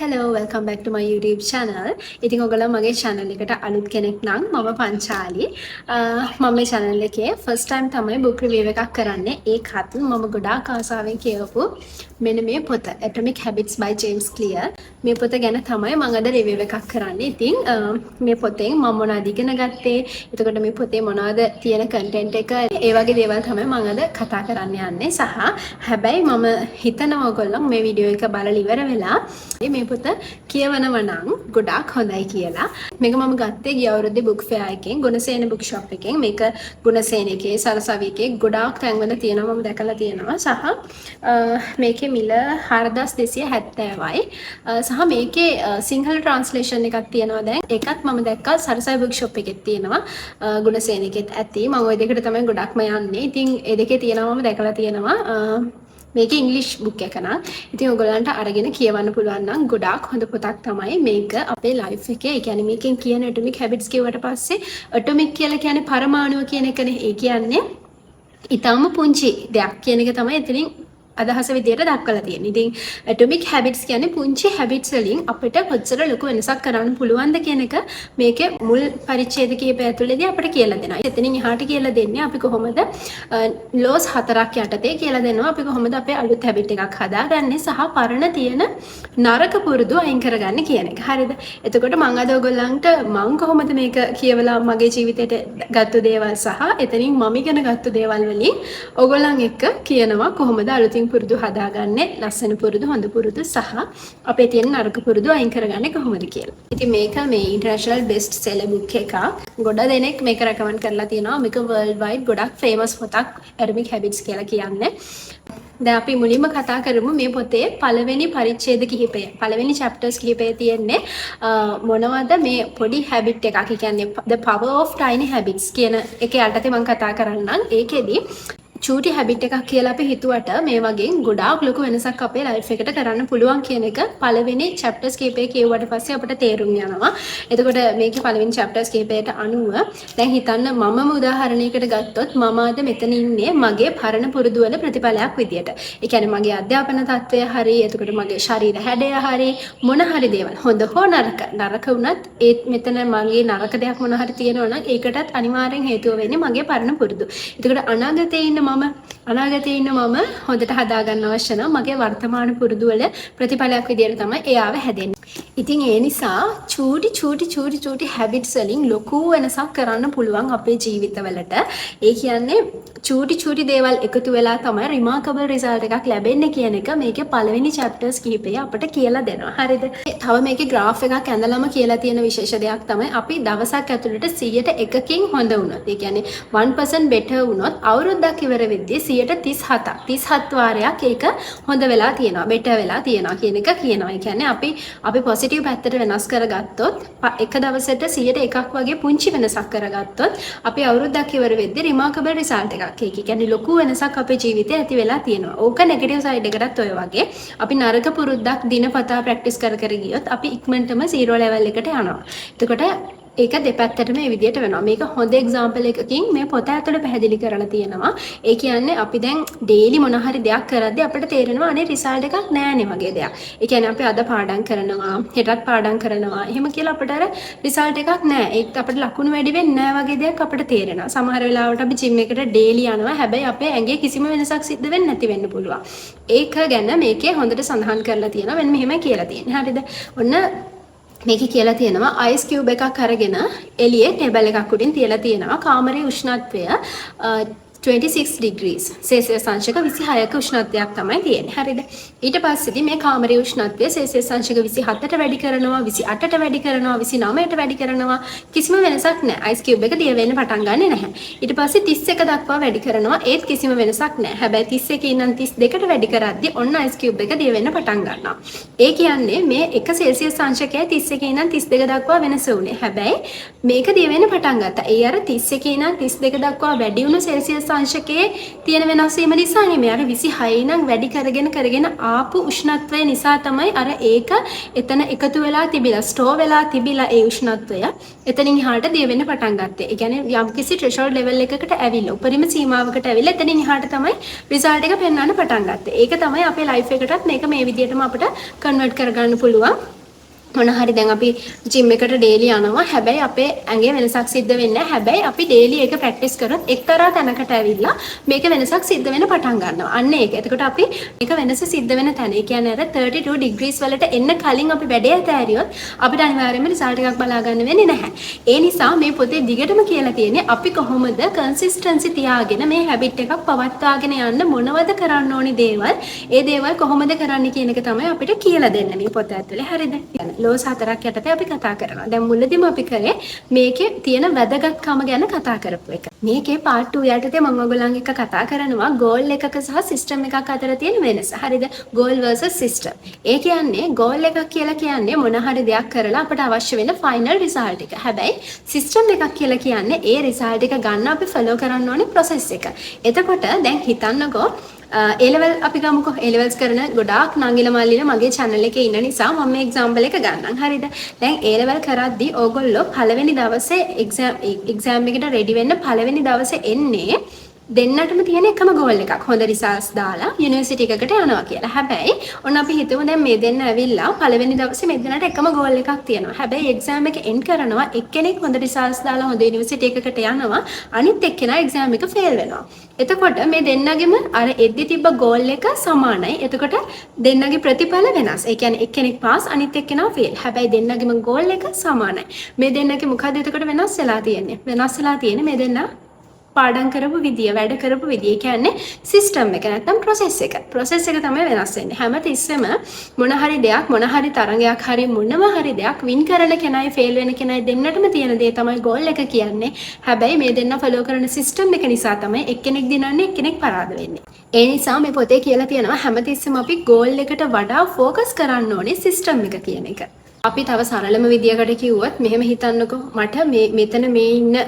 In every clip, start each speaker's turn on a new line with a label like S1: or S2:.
S1: Hello, welcome back to my YouTube channel. ඉතින් ඔයගොල්ලෝ මගේ channel එකට අලුත් කෙනෙක් නම් මම පංචාලි. මම මේ channel එකේ first time තමයි book review එකක් කරන්නේ. ඒකත් මම ගොඩාක් ආසාවෙන් කියවපු මෙන්න මේ පොත Atomic Habits by James Clear. මේ පොත ගැන තමයි මම අද review එකක් කරන්නේ. ඉතින් මේ පොතෙන් මම මොනවද ඉගෙන ගත්තේ? එතකොට මේ පොතේ මොනවද තියෙන content එක? ඒ වගේ දේවල් තමයි මම අද කතා කරන්න යන්නේ. සහ හැබැයි මම හිතනවා ඔයගොල්ලෝ මේ වීඩියෝ එක බලලා ඉවර වෙලා මේ පොත කියවනව නම් ගොඩාක් හොඳයි කියලා. මේක මම ගත්තේ ගිය අවුරුද්දේ බුක් ෆෙයා එකෙන්, ගුණසේන බුක් ෂොප් එකෙන්. මේක ගුණසේන එකේ, සරසවි එකේ ගොඩාක් තැන්වල තියෙනවා, මම දැකලා තියෙනවා. සහ මේකේ මිල 4270යි. සහ මේකේ සිංහල ට්‍රාන්ස්ලේෂන් එකක් තියෙනවා දැන්. ඒකත් මම දැක්කා සරසවි බුක් ෂොප් එකෙත් තියෙනවා. ගුණසේන එකෙත් ඇති. මම ওই දෙකට තමයි ගොඩක්ම යන්නේ. ඉතින් ඒ දෙකේ තියෙනවා මම දැකලා තියෙනවා. මේක ඉංග්‍රීසි බුක් එක නා. ඉතින් ඔයගොල්ලන්ට අරගෙන කියවන්න පුළුවන් නම් ගොඩාක් හොඳ පොතක් තමයි මේක අපේ ලයිෆ් එකේ. ඒ කියන්නේ මේකෙන් කියන Atomic Habits කියවට පස්සේ Atomic කියලා කියන්නේ පරමාණුව කියන එකනේ. ඒ කියන්නේ ඊටම පුංචි දෙයක් කියන එක තමයි එතනින් අදහස විදියට දක්වලා තියෙන්නේ. ඉතින් Atomic Habits කියන්නේ පුංචි habits වලින් අපිට කොච්චර ලොකු වෙනසක් කරන්න පුළුවන්ද කියන එක මේකේ මුල් පරිච්ඡේද කීපය ඇතුළේදී අපිට කියලා දෙනවා. එතනින් එහාට කියලා දෙන්නේ අපි කොහොමද laws 4ක් යටතේ කියලා දෙනවා අපි කොහොමද අපේ අලුත් habit එකක් හදාගන්නේ සහ පරණ තියෙන නරක පුරුදු අයින් කරගන්නේ කියන එක. හරිද? එතකොට මම අද ඔයගොල්ලන්ට මම කොහොමද මේක කියවලා මගේ ජීවිතේට ගත්ත දේවල් සහ එතනින් මම ඉගෙන ගත්ත දේවල් වලින් ඔයගොල්ලන් එක්ක කියනවා කොහොමද අලුතින් පුරුදු හදාගන්නේ, ලස්සන පුරුදු, හොඳ පුරුදු සහ අපේ තියෙන නරක පුරුදු අයින් කරගන්නේ කොහොමද කියලා. ඉතින් මේක මේ ඉන්ටර්නැෂනල් බෙස්ට් සෙලර් බුක් එකක්. ගොඩ දෙනෙක් මේක රෙකමන්ඩ් කරලා තියෙනවා. මේක වර්ල්ඩ් වයිඩ් ගොඩක් ෆේමස් පොතක් Atomic Habits කියලා කියන්නේ. දැන් අපි මුලින්ම කතා කරමු මේ පොතේ පළවෙනි පරිච්ඡේද කිහිපය. පළවෙනි chapters කිහිපය තියෙන්නේ මොනවද මේ පොඩි habit එකක්. ඒ කියන්නේ the power of tiny habits කියන එකේ යටතේ මම කතා කරන්නම්. ඒකෙදි චූටි හැබිට් එකක් කියලා අපි හිතුවට මේ වගේ ගොඩාක් ලොකු වෙනසක් අපේ ලයිෆ් එකට කරන්න පුළුවන් කියන එක පළවෙනි chapters කීපය කියුවට පස්සේ අපිට තේරුම් යනවා. එතකොට මේකේ පළවෙනි chapters කීපයට අනුව දැන් හිතන්න මමම උදාහරණයකට ගත්තොත් මම අද මෙතන ඉන්නේ මගේ පරණ පුරුදු වල ප්‍රතිඵලයක් විදියට. ඒ කියන්නේ මගේ අධ්‍යාපන තත්ත්වය හරි, එතකොට මගේ ශරීර හැඩය හරි, මොන හරි දේවල් හොඳ හෝ නරක වුණත් ඒ මෙතන මගේ නරක දෙයක් මොන හරි තියෙනවා නම් ඒකටත් අනිවාර්යෙන් හේතුව වෙන්නේ මගේ පරණ පුරුදු. එතකොට අනාගතේ ඉන්න අනාගතේ ඉන්න මම හොඳට හදාගන්න අවශ්‍ය නම් මගේ වර්තමාන පුරුදු වල ප්‍රතිඵලයක් විදියට තමයි එයාව හැදෙන්නේ. ඉතින් ඒ නිසා චූටි හැබිට්ස් වලින් ලොකු වෙනසක් කරන්න පුළුවන් අපේ ජීවිතවලට. ඒ කියන්නේ චූටි දේවල් එකතු වෙලා තමයි රිමාකබල් රිසල්ට් එකක් ලැබෙන්නේ කියන එක මේකේ පළවෙනි chapters කිහිපය අපිට කියලා දෙනවා. හරිද? තව මේකේ graph එකක් ඇඳලාම කියලා තියෙන විශේෂ දෙයක් තමයි අපි දවසක් ඇතුළත 100%කින් හොඳ වුණොත්. ඒ කියන්නේ 1% better වුණොත් අවුරුද්දක් ඉවර වෙද්දී 37 වාරයක් ඒක හොඳ වෙලා තියෙනවා, better වෙලා තියෙනවා කියන එක කියනවා. ඒ කියන්නේ අපි positive පැත්තට වෙනස් කරගත්තොත් එක දවසට 101ක් වගේ පුංචි වෙනසක් කරගත්තොත් අපි අවුරුද්දක් ඉවර වෙද්දී remarkable result එකක්. ඒක කියන්නේ ලොකු වෙනසක් අපේ ජීවිතේ ඇති වෙලා තියෙනවා. ඕක negative side එකටත් ඔය වගේ. අපි නරක පුරුද්දක් දිනපතා practice කර ගියොත් අපි ඉක්මනටම 0 level එකට යනවා. එතකොට ඒක දෙපැත්තටම මේ විදියට වෙනවා. මේක හොඳ එක්සැම්පල් එකකින් මේ පොත ඇතුළේ පැහැදිලි කරලා තියෙනවා. ඒ කියන්නේ අපි දැන් ඩේලි මොන හරි දෙයක් කරද්දී අපිට තේරෙනවා අනේ රිසල්ට් එකක් නෑනේ වගේ දෙයක්. ඒ කියන්නේ අපි අද පාඩම් කරනවා, හෙටත් පාඩම් කරනවා. එහෙම කියලා අපිට අර රිසල්ට් එකක් නෑ. ඒක අපිට ලකුණු වැඩි වෙන්නේ නෑ වගේ දෙයක් අපිට තේරෙනවා. සමහර වෙලාවට අපි ජිම් එකට ඩේලි යනවා. හැබැයි අපේ ඇඟේ කිසිම වෙනසක් සිද්ධ වෙන්නේ නැති වෙන්න පුළුවන්. ඒක ගැන මේකේ හොඳට සඳහන් කරලා තියෙනවා. මෙන්න මෙහෙම කියලා තියෙනවා. හරිද? ඔන්න මේක කියලා තියෙනවා අයිස් කියුබ් එකක් අරගෙන එළියේ ටේබල් එකක් උඩින් තියලා තියෙනවා. කාමරයේ උෂ්ණත්වය 26 degrees සෙල්සියස් අංශක 26ක උෂ්ණත්වයක් තමයි තියෙන්නේ. හරිද? ඊට පස්සේදී මේ කාමරයේ උෂ්ණත්වය සෙල්සියස් අංශක 27ට වැඩි කරනවා, 28ට වැඩි කරනවා, 29ට වැඩි කරනවා. කිසිම වෙනසක් නැහැ. අයිස් කියුබ් එක දිය වෙන්න පටන් ගන්නෙ නැහැ. ඊට පස්සේ 31 දක්වා වැඩි කරනවා. ඒත් කිසිම වෙනසක් නැහැ. හැබැයි 31 ඉඳන් 32ට වැඩි කරද්දී ඔන්න අයිස් කියුබ් එක දිය වෙන්න පටන් ගන්නවා. ඒ කියන්නේ මේ 1 සෙල්සියස් අංශකයයි 31 ඉඳන් 32 දක්වා වෙනස උනේ. හැබැයි මේක දිය වෙන්න පටන් ගත්තා. ඒ අර 31 ඉඳන් 32 දක්වා වැඩි වුණු සෙල්සියස් අංශකයේ තියෙන වෙනස් වීම නිසා නෙමෙයි. අර 26 නම් වැඩි කරගෙන ආපු උෂ්ණත්වය නිසා තමයි අර ඒක එතන එකතු වෙලා තිබිලා ස්ටෝර් වෙලා තිබිලා ඒ උෂ්ණත්වය එතනින් එහාට දිය වෙන්න පටන් ගත්තේ. ඒ කියන්නේ යම්කිසි threshold level එකකට ඇවිල්ලා උපරිම සීමාවකට ඇවිල්ලා එතනින් එහාට තමයි result එක පෙන්වන්න පටන් ගත්තේ. ඒක තමයි අපේ life එකටත් මේක මේ විදිහටම අපිට convert කරගන්න පුළුවන්. මොන හරි දැන් අපි ජිම් එකට ඩේලි යනවා. හැබැයි අපේ ඇඟේ වෙනසක් සිද්ධ වෙන්නේ නැහැ. හැබැයි අපි ඩේලි ඒක ප්‍රැක්ටිස් කරොත් එක්තරා තැනකට ඇවිල්ලා මේක වෙනසක් සිද්ධ වෙන්න පටන් ගන්නවා. අන්න ඒක. එතකොට අපි මේක වෙනස සිද්ධ වෙන තැන. ඒ කියන්නේ අර 32 degrees වලට එන්න කලින් අපි වැඩේ ඇතෑරියොත් අපිට අනිවාර්යයෙන්ම රිසල්ට් එකක් බලා ගන්න වෙන්නේ නැහැ. ඒ නිසා මේ පොතේ දිගටම කියලා තියෙන්නේ අපි කොහොමද කන්සිස්ටන්සි තියාගෙන මේ හැබිට් එකක් පවත්වාගෙන යන්න මොනවද කරන්න ඕනි දේවල්. ඒ දේවල් කොහොමද කරන්න කියන එක තමයි අපිට කියලා දෙන්නේ මේ පොත ඇතුලේ. හරිද? ලෝස් 4ක් යටතේ අපි කතා කරනවා. දැන් මුලදීම අපි කරේ මේකේ තියෙන වැදගත්කම ගැන කතා කරපු එක. මේකේ part 2 යටතේ මම ඔයගොල්ලන් එක්ක කතා කරනවා goal එකක සහ system එකක් අතර තියෙන වෙනස. හරිද? goal versus system. ඒ කියන්නේ goal එකක් කියලා කියන්නේ මොන හරි දෙයක් කරලා අපට අවශ්‍ය වෙන final result එක. හැබැයි system එකක් කියලා කියන්නේ ඒ result එක ගන්න අපි follow කරන්න ඕනේ process එක. එතකොට දැන් හිතන්නකෝ A-level අපි ගමුකෝ. A-levels කරන ගොඩාක් නංගිලා මල්ලිලා මගේ channel එකේ ඉන්න නිසා මම මේ example එක ගන්නම්. හරිද? දැන් A-level කරද්දී ඕගොල්ලෝ පළවෙනි දවසේ exam එකට ready වෙන්න පළවෙනි දවසේ එන්නේ දෙන්නටම තියෙන එකම goal එකක්. හොඳ results දාලා university එකකට යනවා කියලා. හැබැයි ඔන්න අපි හිතමු දැන් මේ දෙන්න ඇවිල්ලා පළවෙනි දවසේ මේ දෙන්නට එකම goal එකක් තියෙනවා. හැබැයි exam එක end කරනවා එක්කෙනෙක් හොඳ results දාලා හොඳ university එකකට යනවා. අනිත් එක්කෙනා exam එක fail වෙනවා. එතකොට මේ දෙන්නගෙම අර එද්දි තිබ්බ goal එක සමානයි. එතකොට දෙන්නගේ ප්‍රතිඵල වෙනස්. ඒ කියන්නේ එක්කෙනෙක් pass අනිත් එක්කෙනා fail. හැබැයි දෙන්නගෙම goal එක සමානයි. මේ දෙන්නගේ මොකද එතකොට වෙනස් වෙලා තියෙන්නේ? වෙනස් වෙලා තියෙන්නේ මේ දෙන්න පාඩම් කරපු විදිය, වැඩ කරපු විදිය. කියන්නේ සිස්ටම් එක නැත්නම් process එක. process එක තමයි වෙනස් වෙන්නේ. හැම තිස්සෙම මොන හරි දෙයක්, මොන හරි තරඟයක් හරි මොනම හරි දෙයක් win කරන කෙනයි fail වෙන කෙනයි දෙන්නටම තියෙන දේ තමයි goal එක කියන්නේ. හැබැයි මේ දෙන්න follow කරන සිස්ටම් එක නිසා තමයි එක්කෙනෙක් දිනන්නේ එක්කෙනෙක් පරාද වෙන්නේ. ඒ නිසා මේ පොතේ කියලා තියෙනවා හැම තිස්සෙම අපි goal එකට වඩා focus කරන්න ඕනේ සිස්ටම් එක කියන එක. අපි තව සරලම විදියකට කිව්වොත් මෙහෙම හිතන්නකෝ. මට මෙතන මේ ඉන්න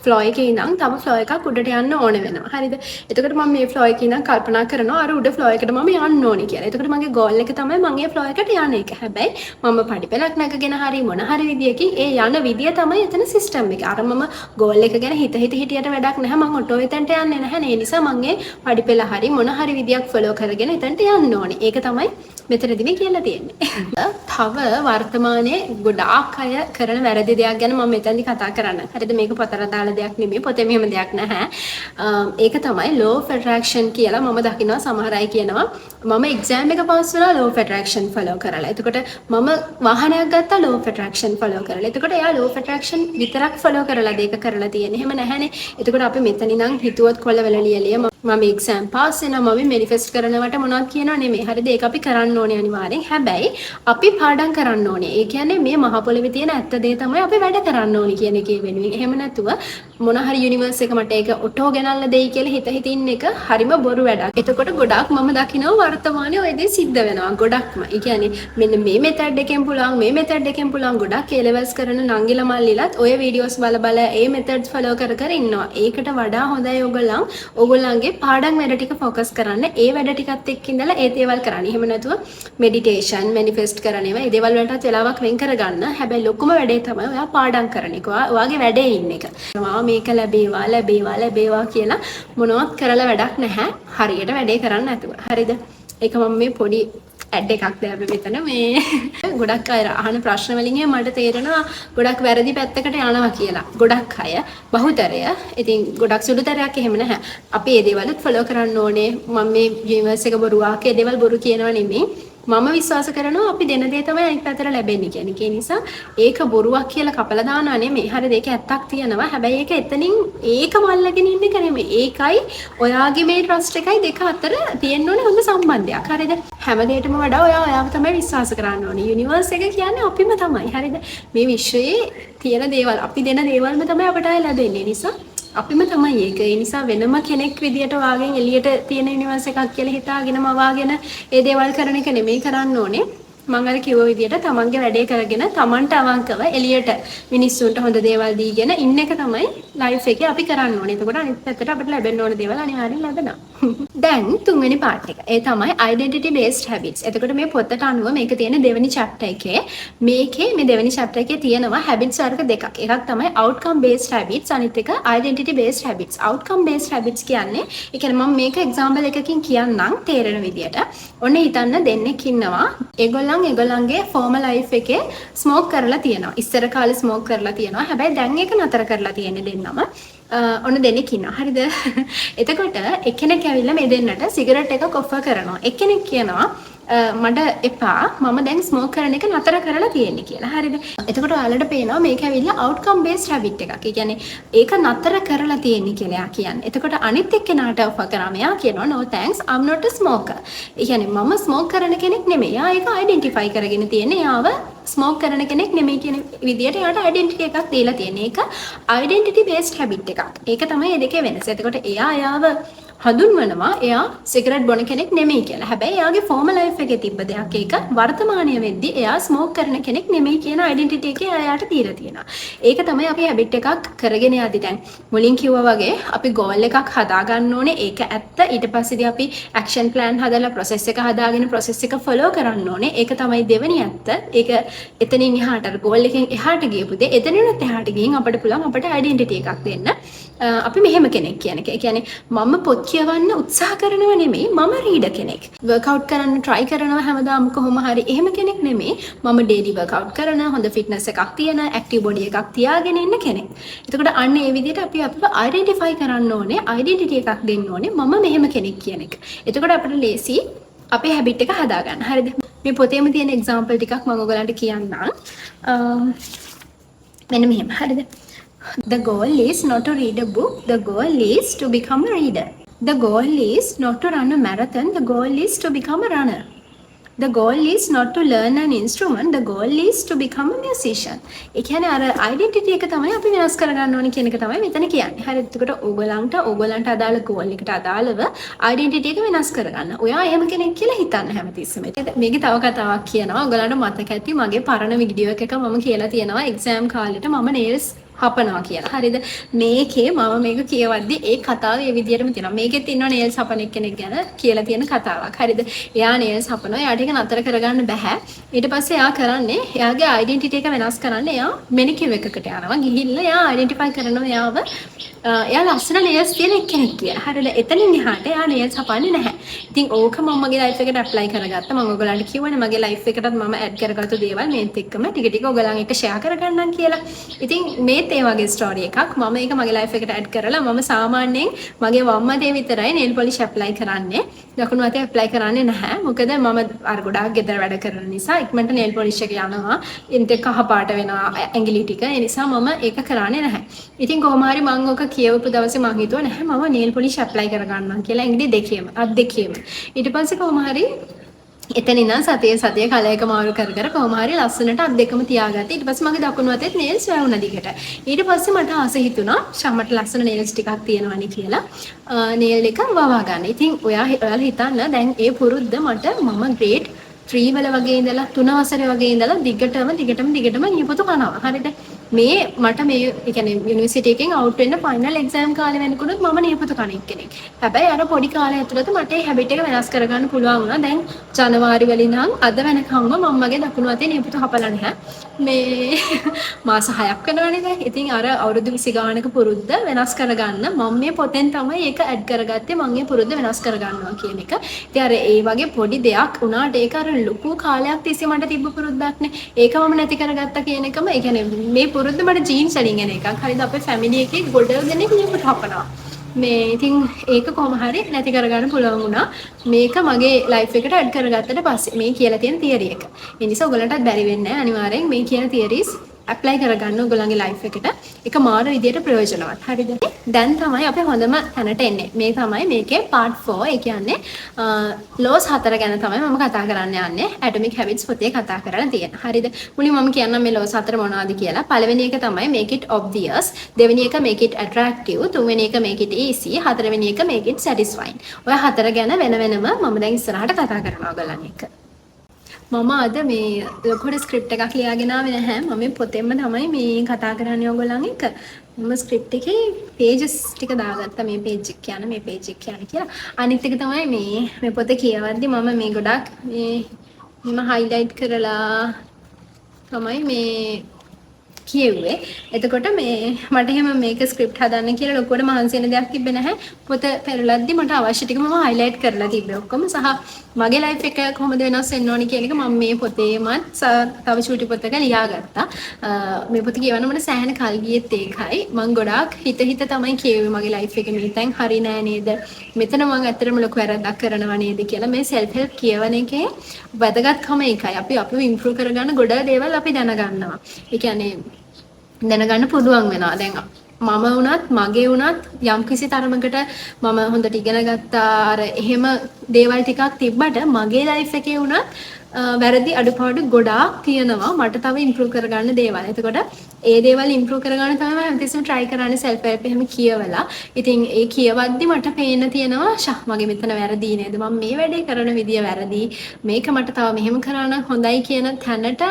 S1: ෆ්ලෝ එකේ ඉඳන් තව ෆ්ලෝ එකක් උඩට යන්න ඕන වෙනවා. හරිද? එතකොට මම මේ ෆ්ලෝ එකේ ඉඳන් කල්පනා කරනවා අර උඩ ෆ්ලෝ එකට මම යන්න ඕනි කියලා. එතකොට මගේ ගෝල් එක තමයි මම ඒ ෆ්ලෝ එකට යන එක. හැබැයි මම පඩිපෙලක් නැගගෙන හරි මොන හරි විදියකින් ඒ යන විදිය තමයි එතන සිස්ටම් එක. අර මම ගෝල් එක ගැන හිතියට වැඩක් නැහැ. මම ඔටෝ එතනට යන්නේ නැහැ. ඒ නිසා මම ඒ පඩිපෙල හරි මොන හරි විදියක් ෆලෝ කරගෙන එතනට යන්න ඕනි. ඒක තමයි මෙතනදී මේ කියලා තියෙන්නේ. තව වර්තමානයේ ගොඩාක් අය කරන වැරදි දෙයක් ගැන මම මෙතනදී කතා කරන්න. හරිද? මේක පතර දාලා දෙයක් නෙමෙයි. පොතේ මෙහෙම දෙයක් නැහැ. ඒක තමයි law of attraction කියලා මම දකිනවා සමහර අය කියනවා මම exam එක පාස් වුණා law of attraction follow කරලා. එතකොට මම වාහනයක් ගත්තා law of attraction follow කරලා. එතකොට එයා law of attraction විතරක් follow කරලා දෙක කරලා තියෙන්නේ. එහෙම නැහැනේ. එතකොට අපි මෙතන ඉඳන් හිතුවත් කොල්ලවල ලියලිය මම exam pass වෙනවා මම manifest කරනවට මොනවද කියනවා නෙමෙයි. හරිද? ඒක අපි කරන්න ඕනේ අනිවාර්යෙන්. හැබැයි අපි පාඩම් කරන්න ඕනේ. ඒ කියන්නේ මේ මහ පොළවේ තියෙන ඇත්ත දේ තමයි අපි වැඩ කරන්න ඕනේ කියන එකේ වෙනුවෙන්. එහෙම නැතුව මොන හරි යුනිවර්ස් එක මට ඒක ඔටෝ ගෙනල්ලා දෙයි කියලා හිතින් එක හරිම බොරු වැඩක්. එතකොට ගොඩාක් මම දකිනවා වර්තමානයේ ඔය දේ සිද්ධ වෙනවා. ගොඩක්ම. ඒ කියන්නේ මෙන්න මේ මෙතඩ් එකෙන් පුළුවන් මේ මෙතඩ් එකෙන් පුළුවන් ගොඩක් A levels කරන නංගිලා මල්ලිලත් ඔය වීඩියෝස් බල ඒ මෙතඩ්ස් ෆලෝ කර ඉන්නවා. ඒකට වඩා හොඳයි ඕගොල්ලන්ගේ පාඩම් වැඩ ටික ફોකස් කරන්න. ඒ වැඩ ටිකත් එක්ක ඉඳලා ඒ දේවල් කරන්න. එහෙම නැතුව මෙඩිටේෂන්, මැනිෆෙස්ට් කරන ඒවා ඒ දේවල් වලටත් වෙලාවක් වෙන් කරගන්න. හැබැයි ලොකුම වැඩේ තමයි ඔයා පාඩම් කරන එක. ඔයාගේ වැඩේ ඉන්න එක. මේක ලැබේවා කියලා මොනවත් කරලා වැඩක් නැහැ. හරියට වැඩේ කරන්න නැතුව. හරිද? ඒක මම මේ පොඩි ඇඩ් එකක් දැම්මේ මෙතන මේ ගොඩක් අය අහන ප්‍රශ්න වලින් මට තේරෙනවා ගොඩක් වැරදි පැත්තකට යනවා කියලා. ගොඩක් අය බහුතරය ඉතින් ගොඩක් සුළුතරයක් එහෙම නැහැ. අපි මේ දේවල්ත් ෆලෝ කරන්න ඕනේ. මම මේ යුනිවර්ස් එක බොරුවක් ඒ දේවල් බොරු කියනවා නෙමෙයි. මම විශ්වාස කරනවා අපි දෙන දේ තමයි අනිත් පැත්තට ලැබෙන්නේ කියන එක. ඒ නිසා ඒක බොරුවක් කියලා කපලා දානවා නෙමෙයි. හරිද? ඒක ඇත්තක් තියෙනවා. හැබැයි ඒක එතනින් ඒකම අල්ලගෙන ඉන්න එක නෙමෙයි. ඒකයි ඔයාගේ මේ ට්‍රස්ට් එකයි දෙක අතර තියෙන්න ඕනේ හොඳ සම්බන්ධයක්. හරිද? හැම දෙයකටම වඩා ඔයාව තමයි විශ්වාස කරන්න ඕනේ. යුනිවර්ස් එක කියන්නේ අපිම තමයි. හරිද? මේ විශ්වයේ තියෙන දේවල් අපි දෙන දේවල්ම තමයි අපට ලැබෙන්නේ. නිසා අපිම තමයි ඒක. ඒ නිසා වෙනම කෙනෙක් විදියට වාගෙන් එළියට තියෙන යුනිවර්ස් එකක් කියලා හිතාගෙනම වාගෙන ඒ දේවල් කරන එක නෙමෙයි කරන්න ඕනේ. මම අර කිව්ව විදිහට තමන්ගේ වැඩේ කරගෙන තමන්ට අවංකව එළියට මිනිස්සුන්ට හොඳ දේවල් දීගෙන ඉන්න එක තමයි ලයිෆ් එකේ අපි කරන්න ඕනේ. එතකොට අනිත් පැත්තට අපිට ලැබෙන්න ඕන දේවල් අනිවාර්යෙන් ලැබෙනවා. දැන් තුන්වෙනි පාර්ට් එක. ඒ තමයි identity based habits. එතකොට මේ පොතට අනුව මේක තියෙන දෙවෙනි chapter එකේ මේ දෙවෙනි chapter එකේ තියෙනවා habits වර්ග දෙකක්. එකක් තමයි outcome based habits අනිත් එක identity based habits. outcome based habits කියන්නේ ඒ කියන්නේ මම මේක example එකකින් කියන්නම් තේරෙන විදියට. ඔන්න හිතන්න දෙන්නෙක් ඉන්නවා. ඒගොල්ලන්ගේ formal life එකේ smoke කරලා තියෙනවා. ඉස්සර කාලේ smoke කරලා තියෙනවා. හැබැයි දැන් ඒක නතර කරලා තියෙන්නේ දෙන්නම. ඔන්න දෙන්නෙක් ඉන්නවා. හරිද? එතකොට එක්කෙනෙක් ඇවිල්ලා මේ දෙන්නට සිගරට් එකක් ඔෆර් කරනවා. එක්කෙනෙක් කියනවා මට එපා මම දැන් ස්මෝක් කරන එක නතර කරලා තියෙන්නේ කියලා. හරිද? එතකොට ඔයාලට පේනවා මේක ඇවිල්ලා outcome based habit එකක්. ඒ කියන්නේ ඒක නතර කරලා තියෙන්නේ කියලා එයා කියන්නේ. එතකොට අනිත් එක්කෙනාට ඔෆර් කරාම එයා කියනවා no thanks I'm not a smoker. ඒ කියන්නේ මම ස්මෝක් කරන කෙනෙක් නෙමෙයි. එයා ඒක identify කරගෙන තියෙන්නේ. එයාව ස්මෝක් කරන කෙනෙක් නෙමෙයි කියන විදියට එයාට identity එකක් දීලා තියෙන්නේ. ඒක identity based habit එකක්. ඒක තමයි මේ දෙකේ වෙනස. එතකොට එයාව හඳුන්වනවා එයා සිගරට් බොන කෙනෙක් නෙමෙයි කියලා. හැබැයි එයාගේ ෆෝමල් ලයිෆ් එකේ තිබ්බ දෙයක් ඒක වර්තමානයේ වෙද්දී එයා ස්මෝක් කරන කෙනෙක් නෙමෙයි කියන ඩෙන්ටිටි එක එයාට දීලා තියෙනවා. ඒක තමයි අපි හැබිට් එකක් කරගෙන යද්දි දැන් මුලින් කිව්වා වගේ අපි ගෝල් එකක් හදා ගන්න ඕනේ. ඒක ඇත්ත. ඊට පස්සේදී අපි ඇක්ෂන් ප්ලෑන් හදලා ප්‍රොසෙස් එක හදාගෙන ප්‍රොසෙස් එක ෆලෝ කරන්න ඕනේ. ඒක තමයි දෙවෙනි ඇත්ත. ඒක එතනින් එහාට අර ගෝල් එකෙන් එහාට ගියපු දේ එතනිනුත් එහාට ගිහින් අපිට පුළුවන් අපිට ඩෙන්ටිටි එකක් දෙන්න. අපි මෙහෙම කෙනෙක් කියන එක. ඒ කියන්නේ මම පොත් කියවන්න උත්සාහ කරනව නෙමෙයි මම රීඩර් කෙනෙක්. වර්ක්අවුට් කරන්න try කරනවා හැමදාම කොහොම හරි එහෙම කෙනෙක් නෙමෙයි. මම ඩේලි වර්ක්අවුට් කරන හොඳ ෆිට්නස් එකක් තියෙන ඇක්ටිව් බොඩි එකක් තියාගෙන ඉන්න කෙනෙක්. එතකොට අන්න ඒ විදිහට අපි අපිව අයිඩෙන්ටිෆයි කරන්න ඕනේ. අයිඩෙන්ටිටි එකක් දෙන්න ඕනේ. මම මෙහෙම කෙනෙක් කියන එක. එතකොට අපිට ලේසි අපේ හැබිට් එක හදාගන්න. හරිද? මේ පොතේම තියෙන එක්සැම්පල් ටිකක් මම ඔයගලන්ට කියන්නම්. මෙන්න මෙහෙම. හරිද? The goal is not to read a book. The goal is to become a reader. The goal is not to run a marathon. The goal is to become a runner. The goal is not to learn an instrument. The goal is to become a musician. ඒ කියන්නේ අර identity එක තමයි අපි වෙනස් කරගන්න ඕනේ කියන එක තමයි මෙතන කියන්නේ. හරිද? එතකොට ඕගලන්ට අදාළ ගෝල් එකට අදාළව ඩෙන්ටිටි එක වෙනස් කරගන්න. ඔයා එහෙම කෙනෙක් කියලා හිතන්න හැමතිස්සෙම. මේකේ තව කතාවක් කියනවා. ඔයගලන්ට මතක ඇති මගේ පරණ වීඩියෝ එකක මම කියලා තියෙනවා එක්සෑම් කාලෙට මම නේල්ස් හපනවා කියලා. හරිද? මේකේ මම මේක කියවද්දි ඒ කතාව ඒ විදිහටම තියෙනවා. මේකෙත් ඉන්නවා නේල්ස් හපන කෙනෙක් ගැන කියලා තියෙන කතාවක්. හරිද? එයා නේල්ස් හපනවා. එයාට ඒක නතර කරගන්න බෑ. ඊට පස්සේ එයා කරන්නේ එයාගේ ඩෙන්ටිටි එක වෙනස් කරන්න එයා මෙනිකියුර් එකකට යනවා. ගිහිල්ලා එයා අයිඩෙන්ටිෆයි කරනවා එයාව එයා ලස්සන නේල්ස් තියෙන කෙනෙක් කියලා. හරිද? එතනින් එහාට එයා නේල්ස් හපන්නේ නැහැ. ඉතින් ඕක මම මගේ ලයිෆ් එකට ඇප්ලයි කරගත්තා. මම ඔයගලන්ට කිව්වනේ මගේ ලයිෆ් එකටත් මම ඇඩ් කරගත්තු දේවල් මේත් එක්කම ටික ටික ඔයගලන් එක්ක ෂෙයා කරගන්නම් කියලා. ඉතින් මේ ඒ වගේ ස්ටෝරි එකක් මම ඒක මගේ ලයිෆ් එකට ඇඩ් කරලා මම සාමාන්‍යයෙන් මගේ වම් අතේ විතරයි nail polish apply කරන්නේ. දකුණු අතේ apply කරන්නේ නැහැ. මොකද මම අර ගොඩාක් ගෙදර වැඩ කරන නිසා ඉක්මනට nail polish එක යනවා. ඉන්ට කහ පාට වෙනවා ඇඟිලි ටික. ඒ නිසා මම ඒක කරන්නේ නැහැ. ඉතින් කොහොම හරි මම ඔක කියවපු දවසේ මම හිතුවා නැහැ මම nail polish apply කරගන්නම් කියලා ඇඟිලි දෙකේම අත් දෙකේම. ඊට පස්සේ කොහොම හරි එතන ඉඳන් සතිය කලයක මාරු කර කොහොම හරි ලස්සනට අත් දෙකම තියාගත්තා. ඊට පස්සේ මගේ දකුණු අතේ නේල්ස් වැවුණා දිගට. ඊට පස්සේ මට ආස හිතුණා ශමට ලස්සන නේල්ස් ටිකක් තියෙනවනේ කියලා නේල් එක වවා ගන්න. ඉතින් ඔයාලා හිතන්න දැන් ඒ පුරුද්ද මම ග්‍රේඩ් 3 වල වගේ ඉඳලා 3 වසරේ වගේ ඉඳලා දිගටම නියපොතු කනවා. හරිද? මට මේ ඒ කියන්නේ යුනිවර්සිටි එකෙන් අවුට් වෙන්න ෆයිනල් එක්සෑම් කාලේ වෙනකොට මම නියපොතු කණ කෙනෙක්. හැබැයි අර පොඩි කාලය ඇතුළත මට මේ හැබිට් එක වෙනස් කරගන්න පුළුවන් වුණා. දැන් ජනවාරි වලින් නම් අද වෙනකම්ම මම මගේ දකුණු අතේ නියපොතු හපලා නැහැ. මේ මාස 6ක් වෙනවනේ දැන්. ඉතින් අර අවුරුදු 20 ගානක පුරුද්ද වෙනස් කරගන්න මම මේ පොතෙන් තමයි ඒක ඇඩ් කරගත්තේ. මම මේ පුරුද්ද වෙනස් කරගන්නවා කියන එක. ඉතින් අර ඒ වගේ පොඩි දෙයක් වුණාට ඒක අර ලොකු කාලයක් තිස්සේ මට තිබ්බ පුරුද්දක්නේ. ඒක මම නැති කරගත්තා කියන එකම ඒ කියන්නේ මේ පුරුද්ද මට ජීන්ස් වලින් එන එකක්. හරිද? අපේ ෆැමිලි එකේ ගොඩ දෙනෙක් නියපොතු හපනවා. මේ ඉතින් ඒක කොහොම හරි නැති කරගන්න පුළුවන් වුණා. මේක මගේ ලයිෆ් එකට ඇඩ් කරගත්තට පස්සේ මේ කියලා තියෙන තියරි එක. ඒ නිසා ඔයගලන්ටත් බැරි වෙන්නේ නැහැ. අනිවාර්යෙන් මේ කියන තියරිස් ඇප්ලයි කරගන්න ඔයගලන්ගේ ලයිෆ් එකට. ඒක මාර විදියට ප්‍රයෝජනවත්. හරිද? දැන් තමයි අපි හොඳම තැනට එන්නේ. මේ තමයි මේකේ part 4. ඒ කියන්නේ laws 4 ගැන තමයි මම කතා කරන්න යන්නේ. Atomic Habits පොතේ කතා කරලා තියෙන. හරිද? මුලින් මම කියන්නම් මේ laws 4 මොනවද කියලා. පළවෙනි එක තමයි make it obvious. දෙවෙනි එක make it attractive. තුන්වෙනි එක make it easy. හතරවෙනි එක make it satisfying. ඔය හතර ගැන වෙන වෙනම මම දැන් ඉස්සරහට කතා කරනවා ඔයගලන් එක්ක. මම අද මේ ලොකුට ස්ක්‍රිප්ට් එකක් ලියාගෙන ආවේ නැහැ. මම පොතෙන්ම තමයි මේ කතා කරන්නේ ඔයගොල්ලන් එක්ක. මම ස්ක්‍රිප්ට් එකේ pages ටික දාගත්තා. මේ page එක කියන මේ page එක කියන කියලා. අනිත් එක තමයි මේ පොත කියවද්දි මම මේ ගොඩක් මේ highlight කරලා තමයි මේ කියුවේ. එතකොට මේ මට එහෙම මේක ස්ක්‍රිප්ට් හදන්න කියලා ලොකුවට මහන්සි වෙන දෙයක් තිබ්බේ නැහැ. පොත පෙරලද්දි මට අවශ්‍ය ටික මම highlight කරලා තිබ්බේ ඔක්කොම. සහ මගේ life එක කොහොමද වෙනස් වෙන්න ඕනි කියන එක මම මේ පොතේමත් තව චූටි පොතක ලියාගත්තා. මේ පොත කියවන්න මට සෑහෙන කල් ගියෙත් ඒකයි. මම ගොඩාක් හිත තමයි කියුවේ මගේ life එකේ මේ තැන් හරි නෑ නේද? මෙතන මම ඇත්තටම ලොකු වැරද්දක් කරනවා නේද කියලා මේ self help කියවන එකේ වැදගත්කම ඒකයි. අපිව improve කරගන්න ගොඩ දේවල් අපි දැනගන්නවා. ඒ කියන්නේ දැනගන්න පුළුවන් වෙනවා. දැන් මම වුණත් මගේ වුණත් යම් කිසි තරමකට මම හොඳට ඉගෙන ගත්තා අර එහෙම දේවල් ටිකක් තිබ්බට මගේ ලයිෆ් එකේ වුණත් වැරදි අඩුපාඩු ගොඩාක් තියෙනවා. මට තව ඉම්ප්‍රූව් කරගන්න දේවල්. එතකොට ඒ දේවල් ඉම්ප්‍රූව් කරගන්න තමයි මම හැමතිස්සෙම try කරන්නේ self help එහෙම කියවලා. ඉතින් ඒ කියවද්දි මට පේන්න තියෙනවා මගේ මෙතන වැරදි නේද? මම මේ වැඩේ කරන විදිය වැරදි. මේක මට තව මෙහෙම කරන්න හොඳයි කියන තැනට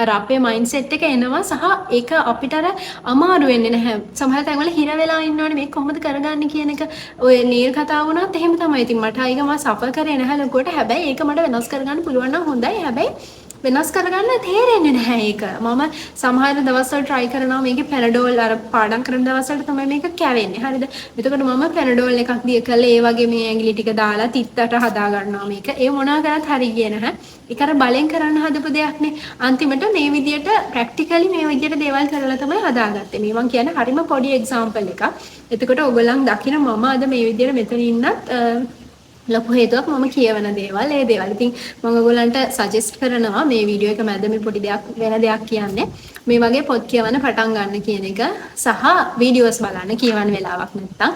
S1: අර අපේ මයින්ඩ්සෙට් එක එනවා සහ ඒක අපිට අර අමාරු වෙන්නේ නැහැ. සමහර තැන්වල හිර වෙලා ඉන්නවනේ මේක කොහොමද කරගන්නේ කියන එක. ඔය නීල් කතාව වුණත් එහෙම තමයි. ඉතින් මට අයික මම සෆර් කරේ නැහැ ලොකුවට. හැබැයි ඒක මට වෙනස් කරගන්න පුළුවන් නම් හොඳයි. හැබැයි වෙනස් කරගන්න තේරෙන්නේ නැහැ ඒක. මම සමහර දවස්වල try කරනවා මේකේ පැනඩෝල් අර පාඩම් කරන දවස්වල තමයි මේක කැවෙන්නේ. හරිද? එතකොට මම පැනඩෝල් එකක් දිය කළා ඒ වගේ මේ ඇඟිලි ටික දාලා තිත්තට හදා ගන්නවා මේක. ඒ මොනවා කරත් හරි ගියේ නැහැ. ඒක අර බලෙන් කරන්න හදපු දෙයක් නේ. අන්තිමට මේ විදියට ප්‍රැක්ටිකලි මේ විදියට දේවල් කරලා තමයි හදාගත්තේ. මේ මං කියන්නේ හරිම පොඩි එක්සැම්පල් එකක්. එතකොට ඔයගොල්ලන් දකින මම අද මේ විදියට මෙතන ඉන්නත් ලොකු හේතුවක් මම කියවන දේවල් ඒ දේවල්. ඉතින් මම ඔයගොල්ලන්ට සජෙස්ට් කරනවා මේ වීඩියෝ එක මැද මේ පොඩි දෙයක් වෙන දෙයක් කියන්නේ මේ වගේ පොත් කියවන්න පටන් ගන්න කියන එක සහ වීඩියෝස් බලන්න කියවන්න වෙලාවක් නැත්තම්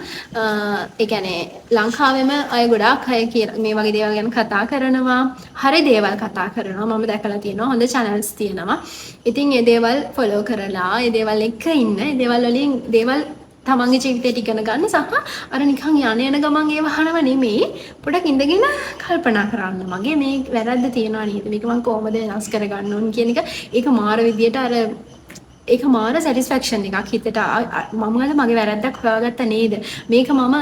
S1: ඒ කියන්නේ ලංකාවෙම අය ගොඩාක් අය මේ වගේ දේවල් ගැන කතා කරනවා. හරි දේවල් කතා කරනවා. මම දැකලා තියෙනවා හොඳ channels තියෙනවා. ඉතින් මේ දේවල් follow කරලා මේ දේවල් එක්ක ඉන්න. මේ දේවල් වලින් දේවල් තමන්ගේ ජීවිතයට ඉගෙන ගන්න සහ අර නිකන් යන ගමන් ඒව අහනව නෙමෙයි පොඩක් ඉඳගෙන කල්පනා කරන්න. මගේ මේ වැරද්ද තියනවා නේද? මේක මම කොහොමද වෙනස් කරගන්න ඕන කියන එක ඒක මාර විදියට අර ඒක මාර සැටිස්ෆැක්ෂන් එකක් හිතට. මම මගේ වැරද්දක් හොයාගත්තා නේද? මේක මම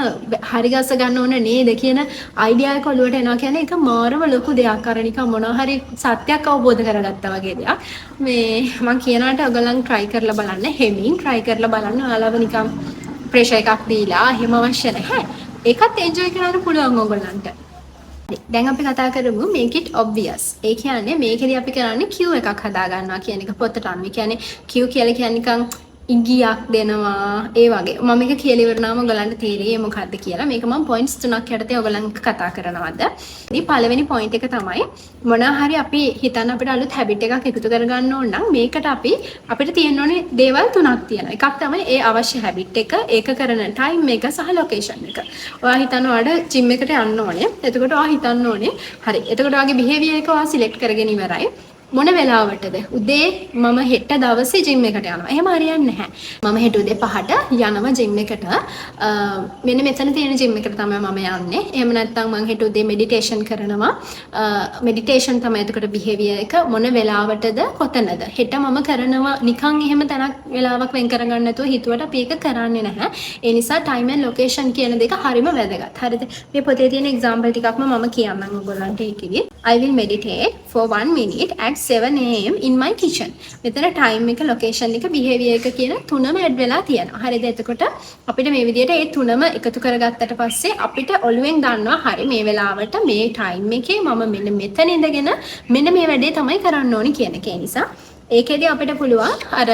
S1: හරි ගස්ස ගන්න ඕන නේද කියන අයිඩියා එක ඔළුවට එනවා කියන්නේ ඒක මාරම ලොකු දෙයක්. අර නිකන් මොනවා හරි සත්‍යයක් අවබෝධ කරගත්තා වගේ දෙයක්. මේ මම කියනකට ඔයගොල්ලන් try කරලා බලන්න. හෙමින් try කරලා බලන්න. ඔයාලව නිකන් ප්‍රෙෂර් එකක් දීලා එහෙම අවශ්‍ය නැහැ. ඒකත් එන්ජොයි කරන්න පුළුවන් ඔයගොල්ලන්ට. දැන් අපි කතා කරමු make it obvious. ඒ කියන්නේ මේකෙදි අපි කරන්නේ Q එකක් හදා ගන්නවා කියන එක පොතට අනුව. ඒ කියන්නේ Q කියලා කියන්නේ නිකන් ඉඟියක් දෙනවා ඒ වගේ. මම මේක කියලා ඉවරනාම ඔයගලන්ට තේරෙයි මොකද්ද කියලා. මේක මම points 3ක් යටතේ ඔයගලන් කතා කරනවාද. ඉතින් පළවෙනි point එක තමයි මොනවා හරි අපි හිතන්න අපිට අලුත් habit එකක් එකතු කරගන්න ඕන නම් මේකට අපිට තියෙන්න ඕනේ දේවල් 3ක් තියෙනවා. එකක් තමයි ඒ අවශ්‍ය habit එක, ඒක කරන time එක සහ location එක. ඔයා හිතන්න ඔයාලට gym එකට යන්න ඕනේ. එතකොට ඔයා හිතන්න ඕනේ හරි. එතකොට ඔයාගේ behavior එක ඔයා select කරගෙන ඉවරයි. මොන වෙලාවටද? උදේ මම හෙට දවසේ ජිම් එකට යනවා. එහෙම හරියන්නේ නැහැ. මම හෙට උදේ 5ට යනවා ජිම් එකට. මෙන්න මෙතන තියෙන ජිම් එකට තමයි මම යන්නේ. එහෙම නැත්නම් මම හෙට උදේ මෙඩිටේෂන් කරනවා. මෙඩිටේෂන් තමයි එතකොට බිහේවියර් එක මොන වෙලාවටද කොතනද? හෙට මම කරනවා නිකන් එහෙම තැනක් වෙලාවක් වෙන් කරගන්න නැතුව හිතුවට අපි ඒක කරන්නේ නැහැ. ඒ නිසා time and location කියන දෙක හරිම වැදගත්. හරිද? මේ පොතේ තියෙන example ටිකක්ම මම කියන්නම් ඔයගොල්ලන්ට ඒකෙදි. I will meditate for 1 minute at 7 am in my kitchen. මෙතන time එක location එක behavior එක කියන තුනම add වෙලා තියෙනවා. හරිද? එතකොට අපිට මේ විදිහට මේ තුනම එකතු කරගත්තට පස්සේ අපිට ඔළුවෙන් දන්නවා හරි මේ වෙලාවට මේ time එකේ මම මෙන්න මෙතන ඉඳගෙන මෙන්න මේ වැඩේ තමයි කරන්න ඕනි කියන එක. ඒ නිසා ඒකෙදි අපිට පුළුවන් අර